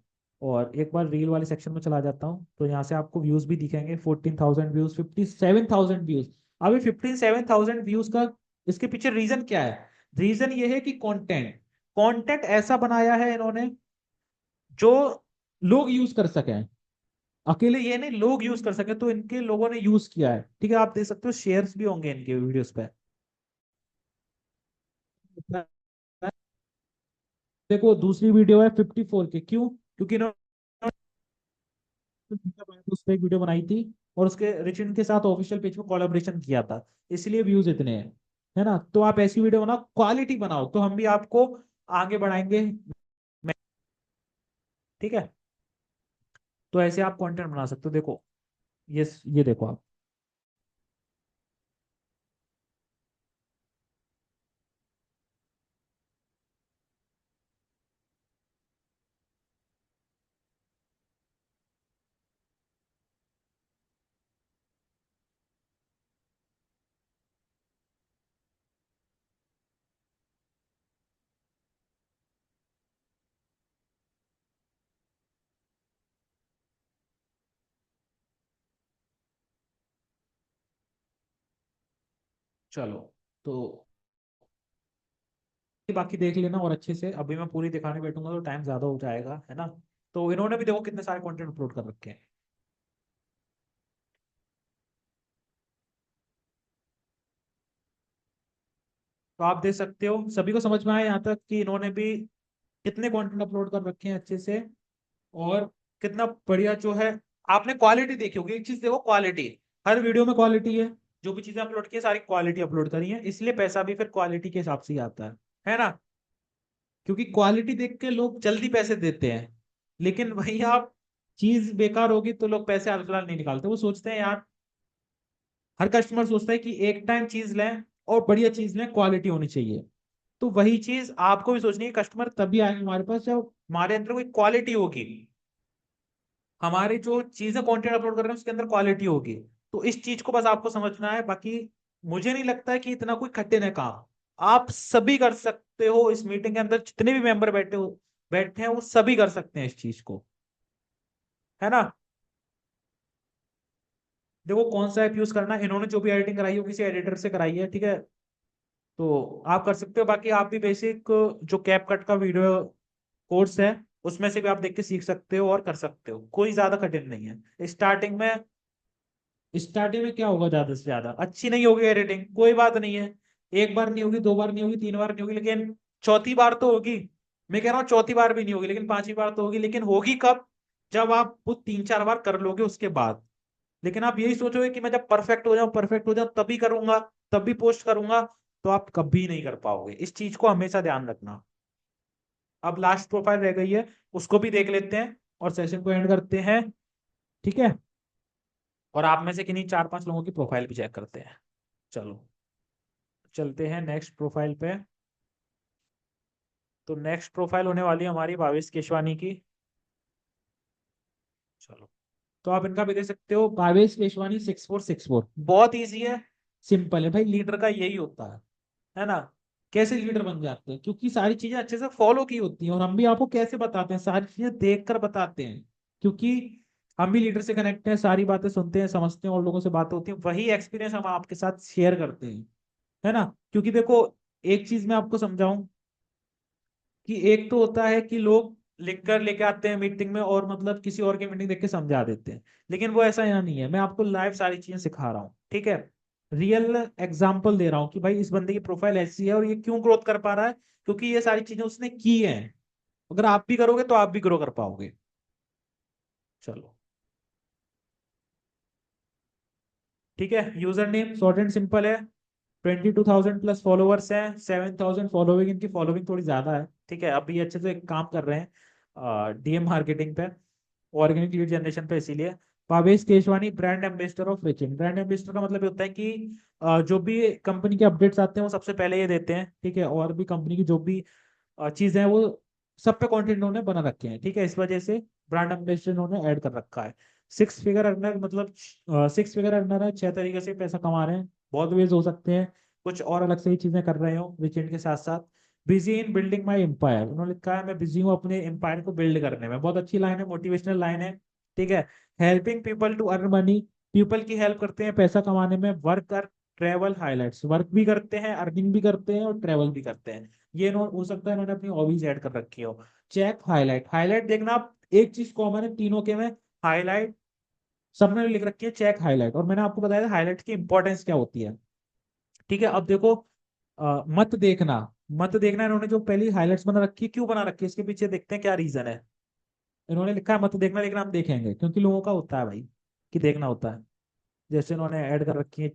और एक बार रील वाले सेक्शन में चला जाता हूँ, तो यहाँ से आपको व्यूज भी दिखेंगे, 14,000 व्यूज, 57,000 व्यूज। अभी 57,000 व्यूज का इसके पीछे रीजन क्या है? रीजन ये है कि कंटेंट कंटेंट ऐसा बनाया है इन्होंने जो लोग यूज कर सके। अकेले ये नहीं, लोग यूज कर सके, तो इनके लोगों ने यूज किया है। ठीक है, आप देख सकते हो शेयर्स भी होंगे इनके वीडियोस पे। देखो दूसरी वीडियो है 54 के, क्यों? क्योंकि इन्होंने उस पर एक वीडियो बनाई थी, और उसके रिचिन के साथ ऑफिशियल पेज पे कोलैबोरेशन किया था, इसलिए व्यूज इतने हैं। है ना। तो आप ऐसी वीडियो बनाओ, क्वालिटी बनाओ, तो हम भी आपको आगे बढ़ाएंगे। ठीक है। तो ऐसे आप कंटेंट बना सकते हो। देखो, ये देखो आप। चलो, तो बाकी देख लेना, और अच्छे से अभी मैं पूरी दिखाने बैठूंगा तो टाइम ज्यादा हो जाएगा, है ना। तो इन्होंने भी देखो कितने सारे कंटेंट अपलोड कर रखे हैं। तो आप देख सकते हो, सभी को समझ में आया यहाँ तक कि इन्होंने भी कितने कंटेंट अपलोड कर रखे हैं अच्छे से, और कितना बढ़िया जो है। आपने क्वालिटी देखी होगी, एक चीज देखो, क्वालिटी। हर वीडियो में क्वालिटी है। जो भी चीजें अपलोड की है, सारी क्वालिटी अपलोड करी है, इसलिए पैसा भी फिर क्वालिटी के हिसाब से ही आता है ना। क्योंकि क्वालिटी देख के लोग जल्दी पैसे देते हैं। लेकिन वही आप चीज बेकार होगी तो लोग पैसे हाल फिलहाल नहीं निकालते, वो सोचते हैं यार, हर कस्टमर सोचता है कि एक टाइम चीज लें और बढ़िया चीज लें, क्वालिटी होनी चाहिए। तो वही चीज आपको भी सोचनी है, कस्टमर तभी आएंगे हमारे पास जब हमारे अंदर कोई क्वालिटी होगी। हमारी जो चीजें कंटेंट अपलोड कर रहे हैं उसके अंदर क्वालिटी होगी। तो इस चीज को बस आपको समझना है। बाकी मुझे नहीं लगता है कि इतना कोई कठिन है काम। आप सभी कर सकते हो, इस मीटिंग के अंदर जितने भी मेंबर बैठे हैं, वो सभी कर सकते हैं इस चीज को। है ना। देखो कौन सा ऐप यूज करना है, इन्होंने जो भी एडिटिंग कराई है वो किसी एडिटर से कराई है। ठीक है। तो आप कर सकते हो। बाकी आप भी बेसिक जो कैप कट का वीडियो कोर्स है, उसमें से भी आप देख के सीख सकते हो और कर सकते हो, कोई ज्यादा कठिन नहीं है। स्टार्टिंग में क्या होगा, ज्यादा से ज्यादा अच्छी नहीं होगी एडिटिंग, कोई बात नहीं है। एक बार नहीं होगी, दो बार नहीं होगी, तीन बार नहीं होगी, लेकिन चौथी बार तो होगी। मैं कह रहा हूँ चौथी बार भी नहीं होगी, लेकिन पांचवी बार तो होगी। लेकिन होगी कब? जब आप वो 3-4 बार कर लोगे उसके बाद। लेकिन आप यही सोचोगे कि मैं जब परफेक्ट हो जाऊं तभी करूंगा, तभी पोस्ट करूंगा, तो आप कभी नहीं कर पाओगे। इस चीज को हमेशा ध्यान रखना। अब लास्ट प्रोफाइल रह गई है, उसको भी देख लेते हैं और सेशन को एंड करते हैं। ठीक है। और आप में से किन्हीं 4-5 लोगों की प्रोफाइल भी चेक करते हैं। चलो, चलते हैं नेक्स्ट प्रोफाइल पे। तो नेक्स्ट प्रोफाइल होने वाली है हमारी भावेश केशवानी की। चलो, तो आप इनका भी देख सकते हो, भावेश केशवानी 6464। बहुत इजी है, सिंपल है भाई, लीडर का यही होता है ना। कैसे लीडर बन जाते हैं, क्योंकि सारी चीजें अच्छे से फॉलो की होती हैं। और हम भी आपको कैसे बताते हैं, सारी चीजें देख कर बताते हैं, क्योंकि हम भी लीडर से कनेक्ट हैं, सारी बातें सुनते हैं, समझते हैं, और लोगों से बातें होती हैं, वही एक्सपीरियंस हम आपके साथ शेयर करते हैं, है ना। क्योंकि देखो, एक चीज मैं आपको समझाऊं, कि एक तो होता है कि लोग लिख कर लेके आते हैं मीटिंग में, और मतलब किसी और की मीटिंग देख के समझा देते हैं, लेकिन वो ऐसा यहाँ नहीं है। मैं आपको लाइव सारी चीजें सिखा रहा हूँ, ठीक है। रियल एग्जाम्पल दे रहा हूँ कि भाई इस बंदे की प्रोफाइल ऐसी है और ये क्यों ग्रोथ कर पा रहा है, क्योंकि ये सारी चीजें उसने की हैं। अगर आप भी करोगे तो आप भी ग्रो कर पाओगे। चलो, ठीक है। User name short and simple है। 22,000 प्लस फॉलोअर्स हैं, 7,000 फॉलोइंग, इनकी फॉलोइंग थोड़ी ज्यादा है, ठीक है। अभी अच्छे से काम कर रहे हैं डीएम मार्केटिंग पे, ऑर्गेनिक लीड जनरेशन पे, इसीलिए। Pavesh Keshwani, brand ambassador of रिचिन। ब्रांड एम्बेसडर का मतलब ये होता है कि जो भी कंपनी के अपडेट्स आते हैं वो सबसे पहले ये देते हैं, ठीक है। और भी कंपनी की जो भी चीजें हैं वो सब पे कंटेंट उन्होंने बना रखे हैं, ठीक है। इस वजह से ब्रांड एम्बेसडर उन्होंने ऐड कर रखा है। 6 फिगर अर्नर, मतलब 6 फिगर अर्नर है, 6 तरीके से पैसा कमा रहे हैं। बहुत वेज हो सकते हैं, कुछ और अलग से ही चीजें कर रहे हो रिचेंट के साथ साथ। Busy in building my empire, उन्होंने लिखा है मैं बिजी हूँ अपने एम्पायर को बिल्ड करने में। बहुत अच्छी लाइन है, मोटिवेशनल लाइन है, ठीक है। Helping people to earn money, people की हेल्प करते हैं पैसा कमाने में। वर्क और ट्रेवल हाईलाइट्स, वर्क भी करते हैं, अर्निंग भी करते हैं, और ट्रेवल भी करते हैं। ये हो सकता है इन्होंने अपनी हॉबीज ऐड कर रखी हो। चेक हाईलाइट, हाईलाइट देखना आप, एक चीज कॉमन है तीनों के में, हाईलाइट। सबने लिख रखी है चेक हाईलाइट, और मैंने आपको बताया था हाईलाइट की इंपॉर्टेंस क्या होती है, ठीक है। अब देखो, मत देखना, मत देखना, इन्होंने जो पहली हाईलाइट्स बना रखी है, क्यों बना रखी है इसके पीछे देखते हैं क्या रीजन है। इन्होंने लिखा है मत देखना, लेकिन हम देखेंगे, क्योंकि लोगों का होता है भाई कि देखना होता है। जैसे इन्होंने ऐड कर रखी है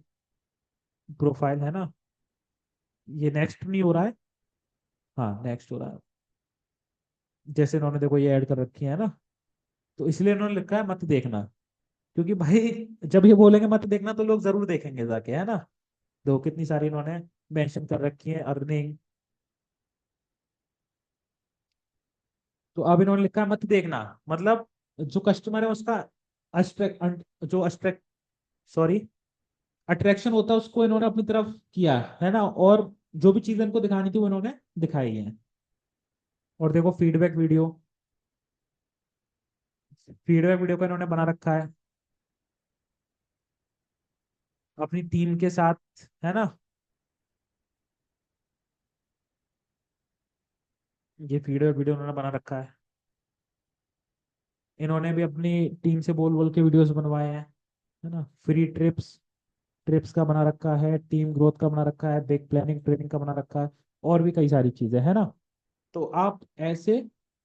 प्रोफाइल, है ना। ये नेक्स्ट नहीं हो रहा है, हाँ नेक्स्ट हो रहा है। जैसे इन्होंने देखो ये ऐड कर रखी है ना, तो इसलिए इन्होंने लिखा है मत देखना, क्योंकि भाई जब ये बोलेंगे मत देखना तो लोग जरूर देखेंगे जाके, है ना। देखो कितनी सारी इन्होंने मेंशन कर रखी है अर्निंग। तो अब इन्होंने लिखा है मत देखना, मतलब जो कस्टमर है उसका अट्रैक्ट, जो अट्रैक्ट, सॉरी, अट्रैक्शन होता है उसको इन्होंने अपनी तरफ किया, है ना। और जो भी चीज इनको दिखानी थी वो इन्होंने दिखाई है। और देखो फीडबैक वीडियो, फीडबैक वीडियो का इन्होंने बना रखा है अपनी टीम के साथ, है ना। ये फीडबैक वीडियो उन्होंने बना रखा है। इन्होंने भी अपनी टीम से बोल बोल के वीडियोस बनवाए हैं, है ना। फ्री ट्रिप्स, ट्रिप्स का बना रखा है, टीम ग्रोथ का बना रखा है, बिग प्लानिंग ट्रेनिंग का बना रखा है, और भी कई सारी चीजें, है ना। तो आप ऐसे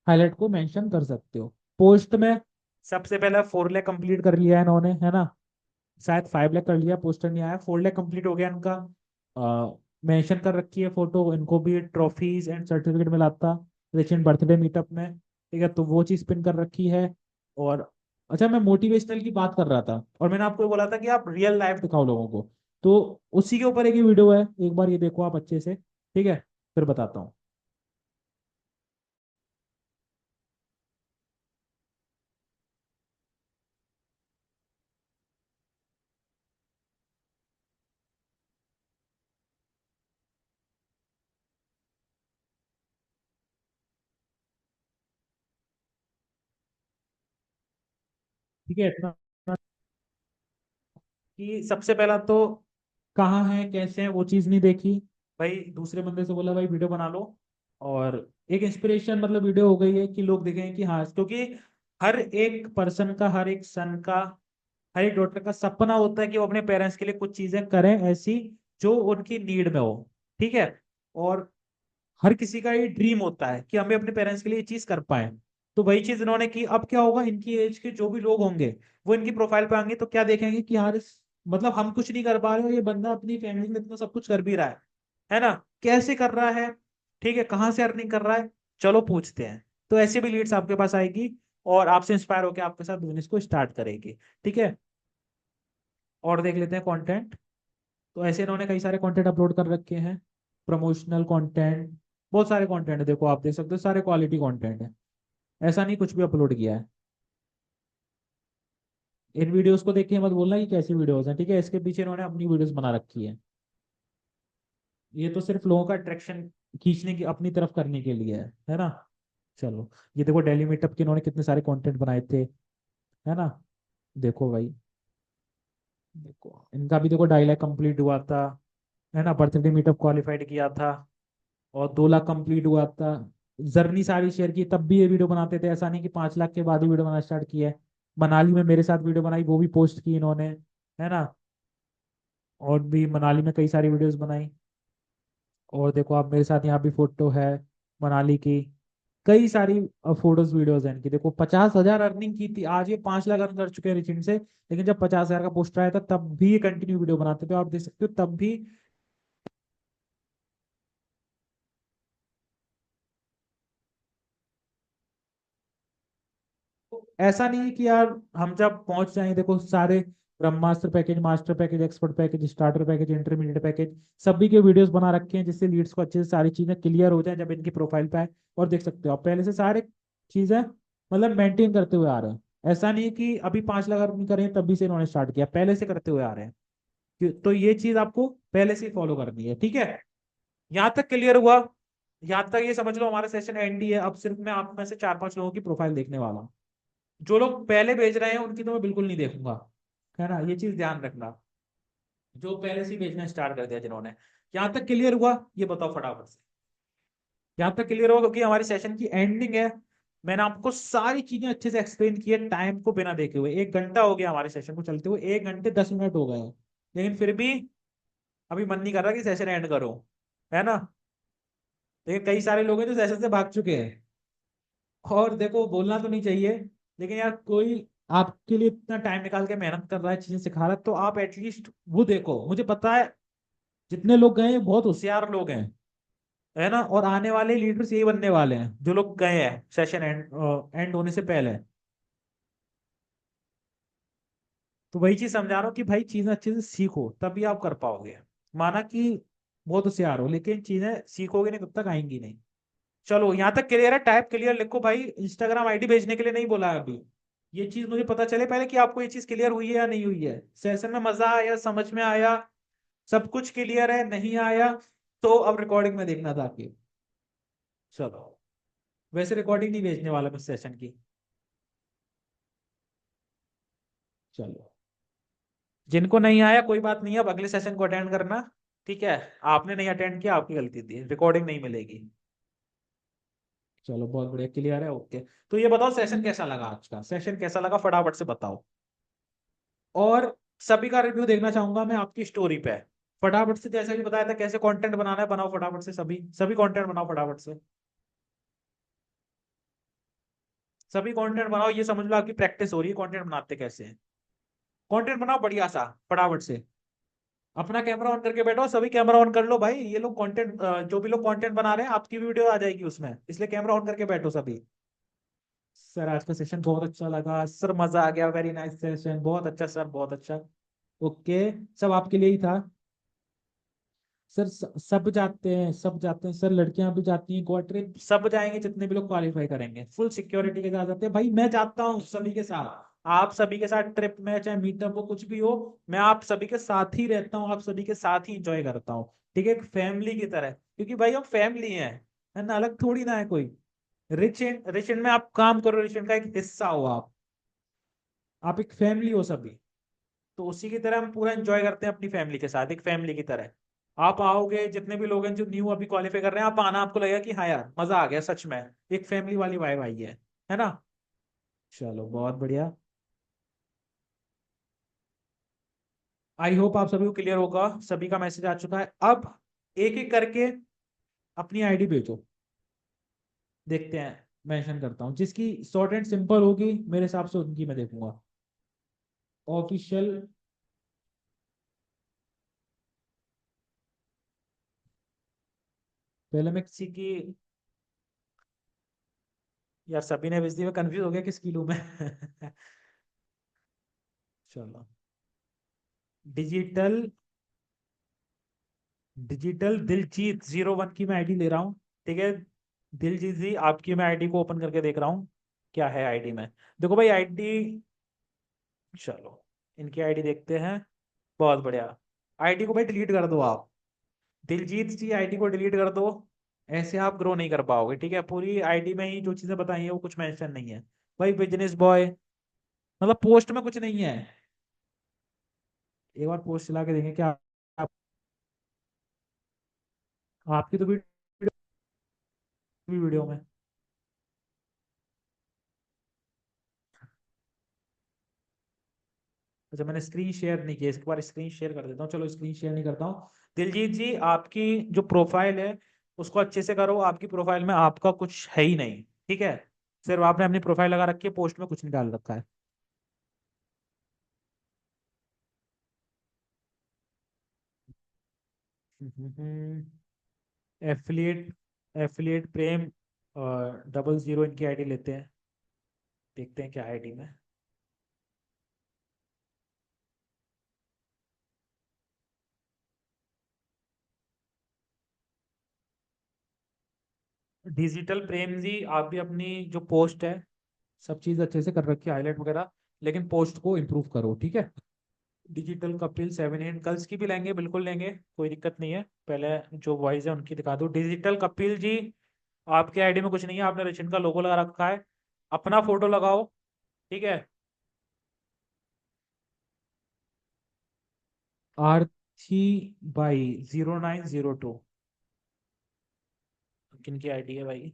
हाईलाइट को मेंशन कर सकते हो। पोस्ट में सबसे पहले 4 लाख कंप्लीट कर लिया है इन्होंने, है ना। शायद 5 लाख कर लिया, पोस्टर नहीं आया, 4 लाख कंप्लीट हो गया इनका। मेंशन कर रखी है फोटो, इनको भी ट्रॉफीज एंड सर्टिफिकेट मिला था रिसेंट बर्थडे मीटअप में, ठीक है। तो वो चीज पिन कर रखी है। और अच्छा, मैं मोटिवेशनल की बात कर रहा था, और मैंने आपको बोला था कि आप रियल लाइफ दिखाओ लोगों को, तो उसी के ऊपर एक ही वीडियो है, एक बार ये देखो आप अच्छे से, ठीक है, फिर बताता हूँ। ठीक है, इतना कि सबसे पहला तो कहाँ है कैसे है वो चीज नहीं देखी भाई, दूसरे बंदे से बोला भाई वीडियो बना लो, और एक इंस्पिरेशन मतलब वीडियो हो गई है कि लोग देखें कि हाँ, क्योंकि हर एक पर्सन का, हर एक सन का, हर एक डॉटर का सपना होता है कि वो अपने पेरेंट्स के लिए कुछ चीजें करें ऐसी जो उनकी नीड में हो, ठीक है। और हर किसी का ये ड्रीम होता है कि हमें अपने पेरेंट्स के लिए ये चीज कर पाए। तो वही चीज इन्होंने की। अब क्या होगा, इनकी एज के जो भी लोग होंगे वो इनकी प्रोफाइल पे आएंगे, तो क्या देखेंगे कि यार मतलब हम कुछ नहीं कर पा रहे हो, ये बंदा अपनी फैमिली में इतना सब कुछ कर भी रहा है ना। कैसे कर रहा है, ठीक है, कहाँ से अर्निंग कर रहा है, चलो पूछते हैं। तो ऐसे भी लीड्स आपके पास आएगी, और आपसे इंस्पायर होकर आपके साथ बिजनेस को स्टार्ट करेगी, ठीक है। और देख लेते हैं कंटेंट। तो ऐसे इन्होंने कई सारे कंटेंट अपलोड कर रखे हैं, प्रमोशनल कंटेंट, बहुत सारे कंटेंट है, देखो आप देख सकते हो सारे क्वालिटी कंटेंट है, ऐसा नहीं कुछ भी अपलोड किया है। इन वीडियोस को देख के मत बोलना कि कैसी वीडियोस हैं, ठीक है। इसके पीछे इन्होंने अपनी वीडियोस बना रखी है। ये तो सिर्फ लोगों का अट्रैक्शन खींचने की अपनी तरफ करने के लिए है ना। चलो, ये देखो डेली मीटअप के इन्होंने कितने सारे कंटेंट बनाए थे, है ना। देखो भाई, देखो इनका भी देखो 2.5 लाख कंप्लीट हुआ था, है ना। बर्थडे मीटअप क्वालिफाइड किया था, और 2 लाख कंप्लीट हुआ था। जर्नी सारी शेयर की, तब भी ये वीडियो बनाते थे, ऐसा नहीं कि 5 लाख के बाद ही वीडियो बनाना स्टार्ट किया है। मनाली में मेरे साथ वीडियो बनाई, वो भी पोस्ट की इन्होंने, है ना। और भी मनाली में कई सारी वीडियोस बनाई। और देखो आप मेरे साथ यहाँ भी फोटो है मनाली की। कई सारी फोटोज वीडियोज हैं इनकी। देखो 50,000 अर्निंग की थी, आज ये 5 लाख अर्न कर चुके हैं रिचिन से। लेकिन जब 50,000 का पोस्टर आया था तब भी ये कंटिन्यू वीडियो बनाते थे, आप देख सकते हो तब भी। ऐसा नहीं है कि यार हम जब पहुंच जाएंगे, देखो सारे Brahmastra package, master package, expert package, starter package, intermediate package, सभी के वीडियोस बना रखे हैं जिससे लीड्स को अच्छे से सारी चीजें क्लियर हो जाए जब इनकी प्रोफाइल पे आए। और देख सकते हो आप पहले से सारे चीजें मतलब मेंटेन करते हुए आ रहे हैं। ऐसा नहीं है कि अभी 5 लाख अर्निंग करें तभी से इन्होंने स्टार्ट किया, पहले से करते हुए आ रहे हैं। तो ये चीज आपको पहले से फॉलो करनी है, ठीक है। यहाँ तक क्लियर हुआ। यहाँ तक ये समझ लो हमारा सेशन एंड ही है। अब सिर्फ मैं आप में से 4-5 लोगों की प्रोफाइल देखने वाला हूँ। जो लोग पहले भेज रहे हैं उनकी तो मैं बिल्कुल नहीं देखूंगा, है ना। ये चीज ध्यान रखना, जो पहले से ही भेजना स्टार्ट कर दिया जिन्होंने। यहां तक क्लियर हुआ, ये बताओ फटाफट से। यहां तक क्लियर हुआ, क्योंकि हमारी सेशन की एंडिंग है। मैंने आपको सारी चीजें अच्छे से एक्सप्लेन की है, टाइम को बिना देखे हुए। 1 घंटा हो गया हमारे सेशन को चलते हुए, 1 घंटे 10 मिनट हो गए हैं। लेकिन फिर भी अभी मन नहीं कर रहा कि सेशन एंड करो, है ना। लेकिन कई सारे लोग हैं जो सेशन से भाग चुके हैं। और देखो बोलना तो नहीं चाहिए, लेकिन यार कोई आपके लिए इतना टाइम निकाल के मेहनत कर रहा है, चीजें सिखा रहा है, तो आप एटलीस्ट वो देखो। मुझे पता है जितने लोग गए हैं बहुत होशियार लोग हैं, है ना। और आने वाले लीडर्स यही बनने वाले हैं जो लोग गए हैं सेशन एंड एंड होने से पहले। तो वही चीज समझा रहा हूँ कि भाई चीजें अच्छे से सीखो तभी आप कर पाओगे। माना कि बहुत होशियार हो, लेकिन चीजें सीखोगे नहीं तब तक आएंगी नहीं। चलो यहाँ तक क्लियर है, टाइप क्लियर लिखो भाई। इंस्टाग्राम आईडी भेजने के लिए नहीं बोला है अभी। ये चीज मुझे पता चले पहले कि आपको ये चीज क्लियर हुई है या नहीं हुई है, सेशन में मजा आया, समझ में आया, सब कुछ क्लियर है, नहीं आया तो अब रिकॉर्डिंग में देखना था आपकी। चलो, वैसे रिकॉर्डिंग नहीं भेजने वाला मैं सेशन की। चलो, जिनको नहीं आया कोई बात नहीं, अब अगले सेशन को अटेंड करना, ठीक है। आपने नहीं अटेंड किया, आपकी गलती थी, रिकॉर्डिंग नहीं मिलेगी। चलो बहुत बढ़िया, क्लियर है, ओके। तो ये बताओ सेशन कैसा लगा, आज का सेशन कैसा लगा, फटाफट से बताओ। और सभी का रिव्यू देखना चाहूंगा मैं आपकी स्टोरी पे। फटाफट से, जैसे कि बताया था कैसे कंटेंट बनाना है, बनाओ फटाफट से, सभी सभी कंटेंट बनाओ फटाफट से। सभी कंटेंट बनाओ, ये समझ लो आपकी प्रैक्टिस हो रही है कंटेंट बनाते कैसे हैं। कंटेंट बनाओ बढ़िया सा, फटाफट से। अपना कैमरा ऑन करके बैठो, सभी कैमरा ऑन कर लो भाई। ये लोग कंटेंट, जो भी लोग कंटेंट बना रहे हैं आपकी वीडियो आ जाएगी उसमें, इसलिए कैमरा ऑन करके बैठो सभी। सर आज का सेशन बहुत अच्छा लगा सर, मजा आ गया, वेरी नाइस सेशन, बहुत अच्छा सर, बहुत अच्छा। ओके, सब आपके लिए ही था। सर सब जाते हैं, सब जाते हैं सर, लड़कियां भी जाती हैं गोवा ट्रिप, सब जाएंगे जितने भी लोग क्वालिफाई करेंगे, फुल सिक्योरिटी के साथ जाते हैं भाई। मैं जाता हूँ सभी के साथ, आप सभी के साथ ट्रिप में, चाहे मीटअप हो कुछ भी हो, मैं आप सभी के साथ ही रहता हूँ, आप सभी के साथ ही इंजॉय करता हूँ। ठीक है, एक फैमिली की तरह, क्योंकि भाई हम फैमिली हैं, है ना, अलग थोड़ी ना है कोई। रिच एंड में आप काम करो, रिच एंड का एक हिस्सा हो आप एक फैमिली हो सभी। तो उसी की तरह हम पूरा एंजॉय करते हैं अपनी फैमिली के साथ, एक फैमिली की तरह। आप आओगे, जितने भी लोग हैं जो न्यू अभी क्वालिफाई कर रहे हैं, आप आना, आपको लगेगा कि हाँ यार मजा आ गया सच में, एक फैमिली वाली वाइब आई है ना। चलो बहुत बढ़िया। आई होप आप सभी को क्लियर होगा, सभी का मैसेज आ चुका है। अब एक एक करके अपनी आईडी भेजो, देखते हैं। मेंशन करता हूँ, जिसकी शॉर्ट एंड सिंपल होगी मेरे हिसाब से उनकी मैं देखूंगा। ऑफिशियल, पहले मैं किसी की, यार सभी ने भेज दी, मैं कंफ्यूज हो गया किसकी लूं मैं चलो, डिजिटल डिजिटल दिलजीत 01 की मैं आईडी ले रहा हूँ, ठीक है। दिलजीत जी आपकी मैं आईडी को ओपन करके देख रहा हूँ, क्या है आईडी में। देखो भाई आईडी, चलो इनकी आईडी देखते हैं। बहुत बढ़िया, आईडी को भाई डिलीट कर दो आप, दिलजीत जी आईडी को डिलीट कर दो, ऐसे आप ग्रो नहीं कर पाओगे, ठीक है। पूरी आईडी में ही जो चीजें बताई है वो कुछ मेंशन नहीं है। भाई बिजनेस बॉय, मतलब पोस्ट में कुछ नहीं है। एक बार पोस्ट चला के देखें क्या आपकी तो वीडियो में। अच्छा मैंने स्क्रीन शेयर नहीं किया, इसके बार स्क्रीन शेयर कर देता हूँ, चलो स्क्रीन शेयर नहीं करता हूँ। दिलजीत जी आपकी जो प्रोफाइल है उसको अच्छे से करो, आपकी प्रोफाइल में आपका कुछ है ही नहीं, ठीक है। सिर्फ आपने अपनी प्रोफाइल लगा रखी है, पोस्ट में कुछ नहीं डाल रखा है। एफिलिएट, एफिलिएट प्रेम, 00 इनकी आईडी लेते हैं, देखते हैं क्या आईडी में। डिजिटल प्रेम जी आप भी अपनी जो पोस्ट है सब चीज अच्छे से कर रखी है, हाईलाइट वगैरह, लेकिन पोस्ट को इम्प्रूव करो, ठीक है। डिजिटल कपिल 7 8 गर्ल्स की भी लेंगे, बिल्कुल लेंगे, कोई दिक्कत नहीं है। पहले जो वॉइस है उनकी दिखा दो। डिजिटल कपिल जी आपके आईडी में कुछ नहीं है, आपने रचिन का लोगो लगा रखा है, अपना फोटो लगाओ, ठीक है। आरती बाई 0902, किन की आईडी है भाई?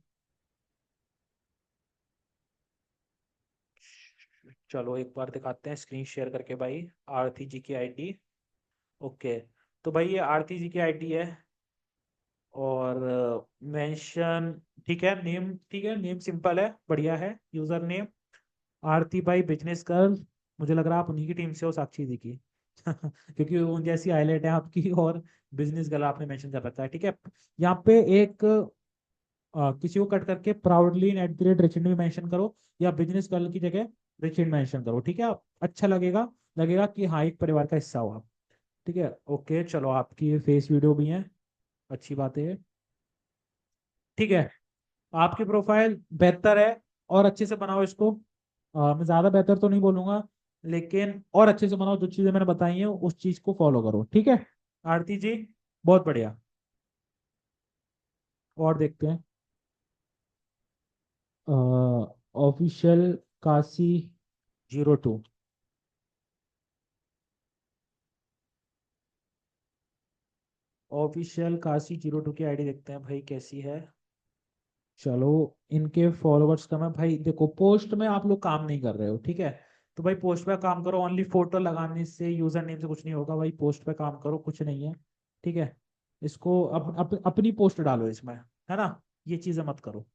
चलो एक बार दिखाते हैं स्क्रीन शेयर करके भाई, आरती जी की आईडी। ओके, तो भाई ये आरती जी की आईडी है, और मेंशन, ठीक है, नेम, ठीक है, नेम सिंपल है, बढ़िया है, user name Aarti by business girl. मुझे लग रहा है आप उन्हीं की टीम से हो, साक्षी जी की क्योंकि उन जैसी हाईलाइट है आपकी, और बिजनेस गर्ल आपने मेंशन कर रखा है, ठीक है। यहाँ पे एक किसी को कट करके proudly in at the rate रिचिंड भी मेंशन करो, या बिजनेस गर्ल की जगह रिचिंड मेंशन करो, ठीक है। अच्छा लगेगा, लगेगा कि हाँ एक परिवार का हिस्सा हो आप, ठीक है। ओके चलो आपकी फेस वीडियो भी है, अच्छी बात है, ठीक है। आपकी प्रोफाइल बेहतर है, और अच्छे से बनाओ इसको। मैं ज्यादा बेहतर तो नहीं बोलूंगा, लेकिन और अच्छे से बनाओ, जो चीजें मैंने बताई हैं उस चीज को फॉलो करो, ठीक है। आरती जी बहुत बढ़िया, और देखते हैं। ऑफिशियल काशी 02, ऑफिशियल काशी 02 की आईडी देखते हैं भाई कैसी है। चलो इनके फॉलोअर्स कम है भाई, देखो पोस्ट में आप लोग काम नहीं कर रहे हो, ठीक है। तो भाई पोस्ट पे काम करो, ओनली फोटो लगाने से यूजर नेम से कुछ नहीं होगा भाई, पोस्ट पे काम करो, कुछ नहीं है, ठीक है। इसको अपनी पोस्ट डालो इसमें, है ना, ये चीजें मत करो।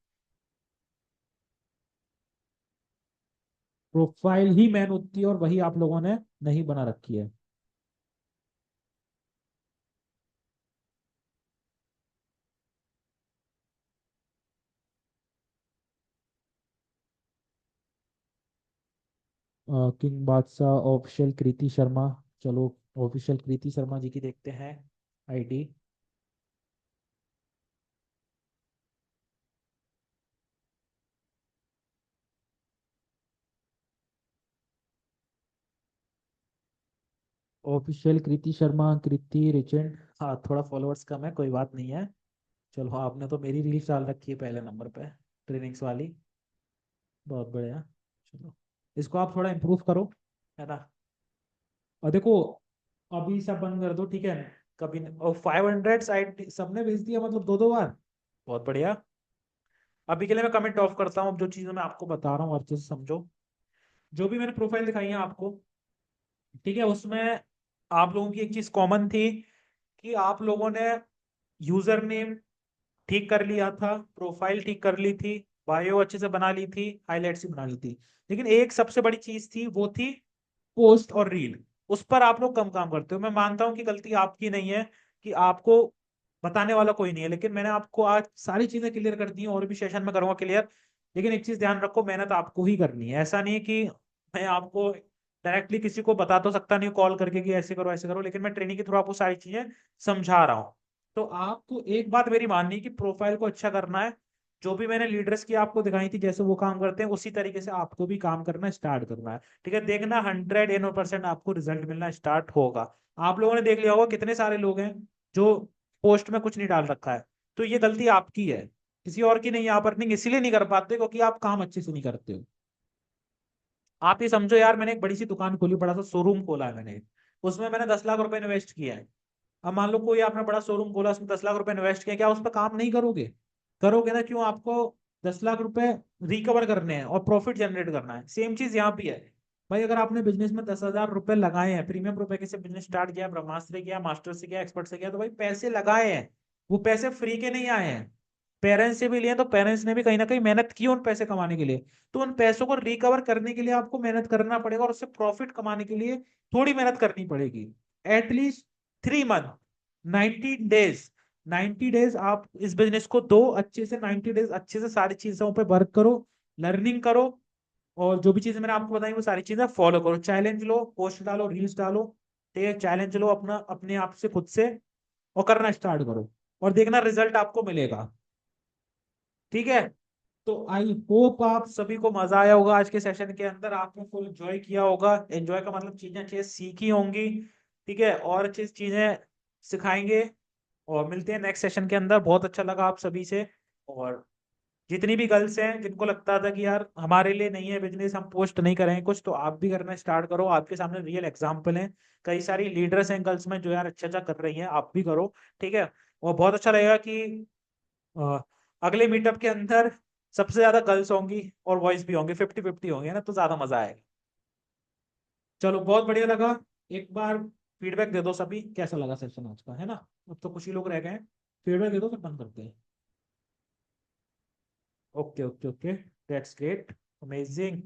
प्रोफाइल ही मैन होती है, और वही आप लोगों ने नहीं बना रखी है। किंग बादशाह ऑफिशियल कृति शर्मा, चलो ऑफिशियल कृति शर्मा जी की देखते हैं आईडी। ऑफिशियल कृति शर्मा, कृति रिचेंट, हाँ थोड़ा फॉलोअर्स कम है, कोई बात नहीं है। चलो आपने तो मेरी रील्स डाल रखी है पहले नंबर पे, ट्रेनिंग्स वाली, बहुत बढ़िया। चलो इसको आप थोड़ा इम्प्रूव करो, है ना। और देखो अभी सब बंद कर दो, ठीक है। कभी और 500 साइड सबने भेज दिया, मतलब 2 2 बार, बहुत बढ़िया। अभी के लिए मैं कमेंट ऑफ करता हूँ, अब जो चीजें मैं आपको बता रहा हूँ अच्छे से समझो। जो भी मैंने प्रोफाइल दिखाई है आपको, ठीक है, उसमें आप लोगों की एक चीज कॉमन थी, कि आप लोगों ने यूजर नेम ठीक कर लिया था, प्रोफाइल ठीक कर ली थी, बायो अच्छे से बना ली थी, हाइलाइट्स भी बना ली थी, लेकिन एक सबसे बड़ी चीज थी, वो थी पोस्ट और रील। उस पर आप लोग कम काम करते हो, मैं मानता हूं कि गलती आपकी नहीं है, कि आपको बताने वाला कोई नहीं है, लेकिन मैंने आपको आज सारी चीजें क्लियर कर दी हैं, और भी सेशन में करूंगा क्लियर। लेकिन एक चीज ध्यान रखो, मेहनत आपको ही करनी है, ऐसा नहीं है कि मैं आपको डायरेक्टली किसी को बता तो सकता नहीं कॉल करके कि ऐसे करो, लेकिन मैं ट्रेनिंग के थ्रू आपको सारी चीजें समझा रहा हूँ। तो आपको एक बात मेरी माननी है कि प्रोफाइल को अच्छा करना है, जो भी मैंने लीडर्स की आपको दिखाई थी जैसे वो काम करते हैं उसी तरीके से आपको भी काम करना स्टार्ट करना है, ठीक है। देखना 100% आपको रिजल्ट मिलना स्टार्ट होगा। आप लोगों ने देख लिया होगा कितने सारे लोग हैं जो पोस्ट में कुछ नहीं डाल रखा है, तो ये गलती आपकी है, किसी और की नहीं है। आप अर्निंग इसीलिए नहीं कर पाते क्योंकि आप काम अच्छे से नहीं करते हो। आप ये समझो यार, मैंने एक बड़ी सी दुकान खोली, बड़ा सा शोरूम खोला है मैंने, उसमें मैंने 10 लाख रुपए इन्वेस्ट किया है। अब मान लो कोई आपने बड़ा शोरूम खोला, उसमें 10 लाख रुपए इन्वेस्ट किया, क्या उस पर काम नहीं करोगे? करोगे ना, क्यों? आपको 10 लाख रुपए रिकवर करने हैं और प्रॉफिट जनरेट करना है। सेम चीज यहाँ भी है भाई। अगर आपने बिजनेस में 10 हजार रुपए लगाए हैं, प्रीमियम रुपए के से बिजनेस स्टार्ट किया, ब्रह्मास्त्र से किया, मास्टर से किया, एक्सपर्ट से किया, तो भाई पैसे लगाए हैं, वो पैसे फ्री के नहीं आए हैं। पेरेंट्स से भी लिए तो पेरेंट्स ने भी कहीं ना कहीं मेहनत की उन पैसे कमाने के लिए। तो उन पैसों को रिकवर करने के लिए आपको मेहनत करना पड़ेगा, और उससे प्रॉफिट कमाने के लिए थोड़ी मेहनत करनी पड़ेगी। एटलीस्ट 3 मंथ, 90 डेज, 90 डेज आप इस बिजनेस को दो अच्छे से, 90 डेज अच्छे से सारी चीजों पे वर्क करो, लर्निंग करो, और जो भी चीजें मैंने आपको बताई वो सारी चीजें फॉलो करो। चैलेंज लो, पोस्ट डालो, रील्स डालो, ठीक है? चैलेंज लो अपना, अपने आप से, खुद से, और करना स्टार्ट करो, और देखना रिजल्ट आपको मिलेगा। ठीक है? तो आई होप आप सभी को मजा आया होगा आज के सेशन के अंदर, आपने फुल एंजॉय किया होगा। एंजॉय का मतलब चीजें अच्छे से सीखी होंगी, ठीक है? और अच्छी चीजें सिखाएंगे, और मिलते हैं नेक्स्ट सेशन के अंदर। बहुत अच्छा लगा आप सभी से। और जितनी भी गर्ल्स हैं जिनको लगता था कि यार हमारे लिए नहीं है बिजनेस, हम पोस्ट नहीं करेंगे कुछ, तो आप भी करना स्टार्ट करो। आपके सामने रियल एग्जाम्पल हैं, कई सारी लीडर्स हैं गर्ल्स में जो यार अच्छा अच्छा कर रही हैं, आप भी करो। ठीक है? और बहुत अच्छा लगेगा कि अ, अगले मीटअप के अंदर सबसे ज्यादा गर्ल्स होंगी और बॉयज भी होंगे, 50-50 होंगे ना, तो ज्यादा मजा आएगा। चलो, बहुत बढ़िया लगा। एक बार फीडबैक दे दो सभी, कैसा लगा सेशन आज का, है ना? अब तो कुछ ही लोग रह गए हैं। फीडबैक दे दो, फिर बंद करते हैं। Okay okay okay, that's great, amazing.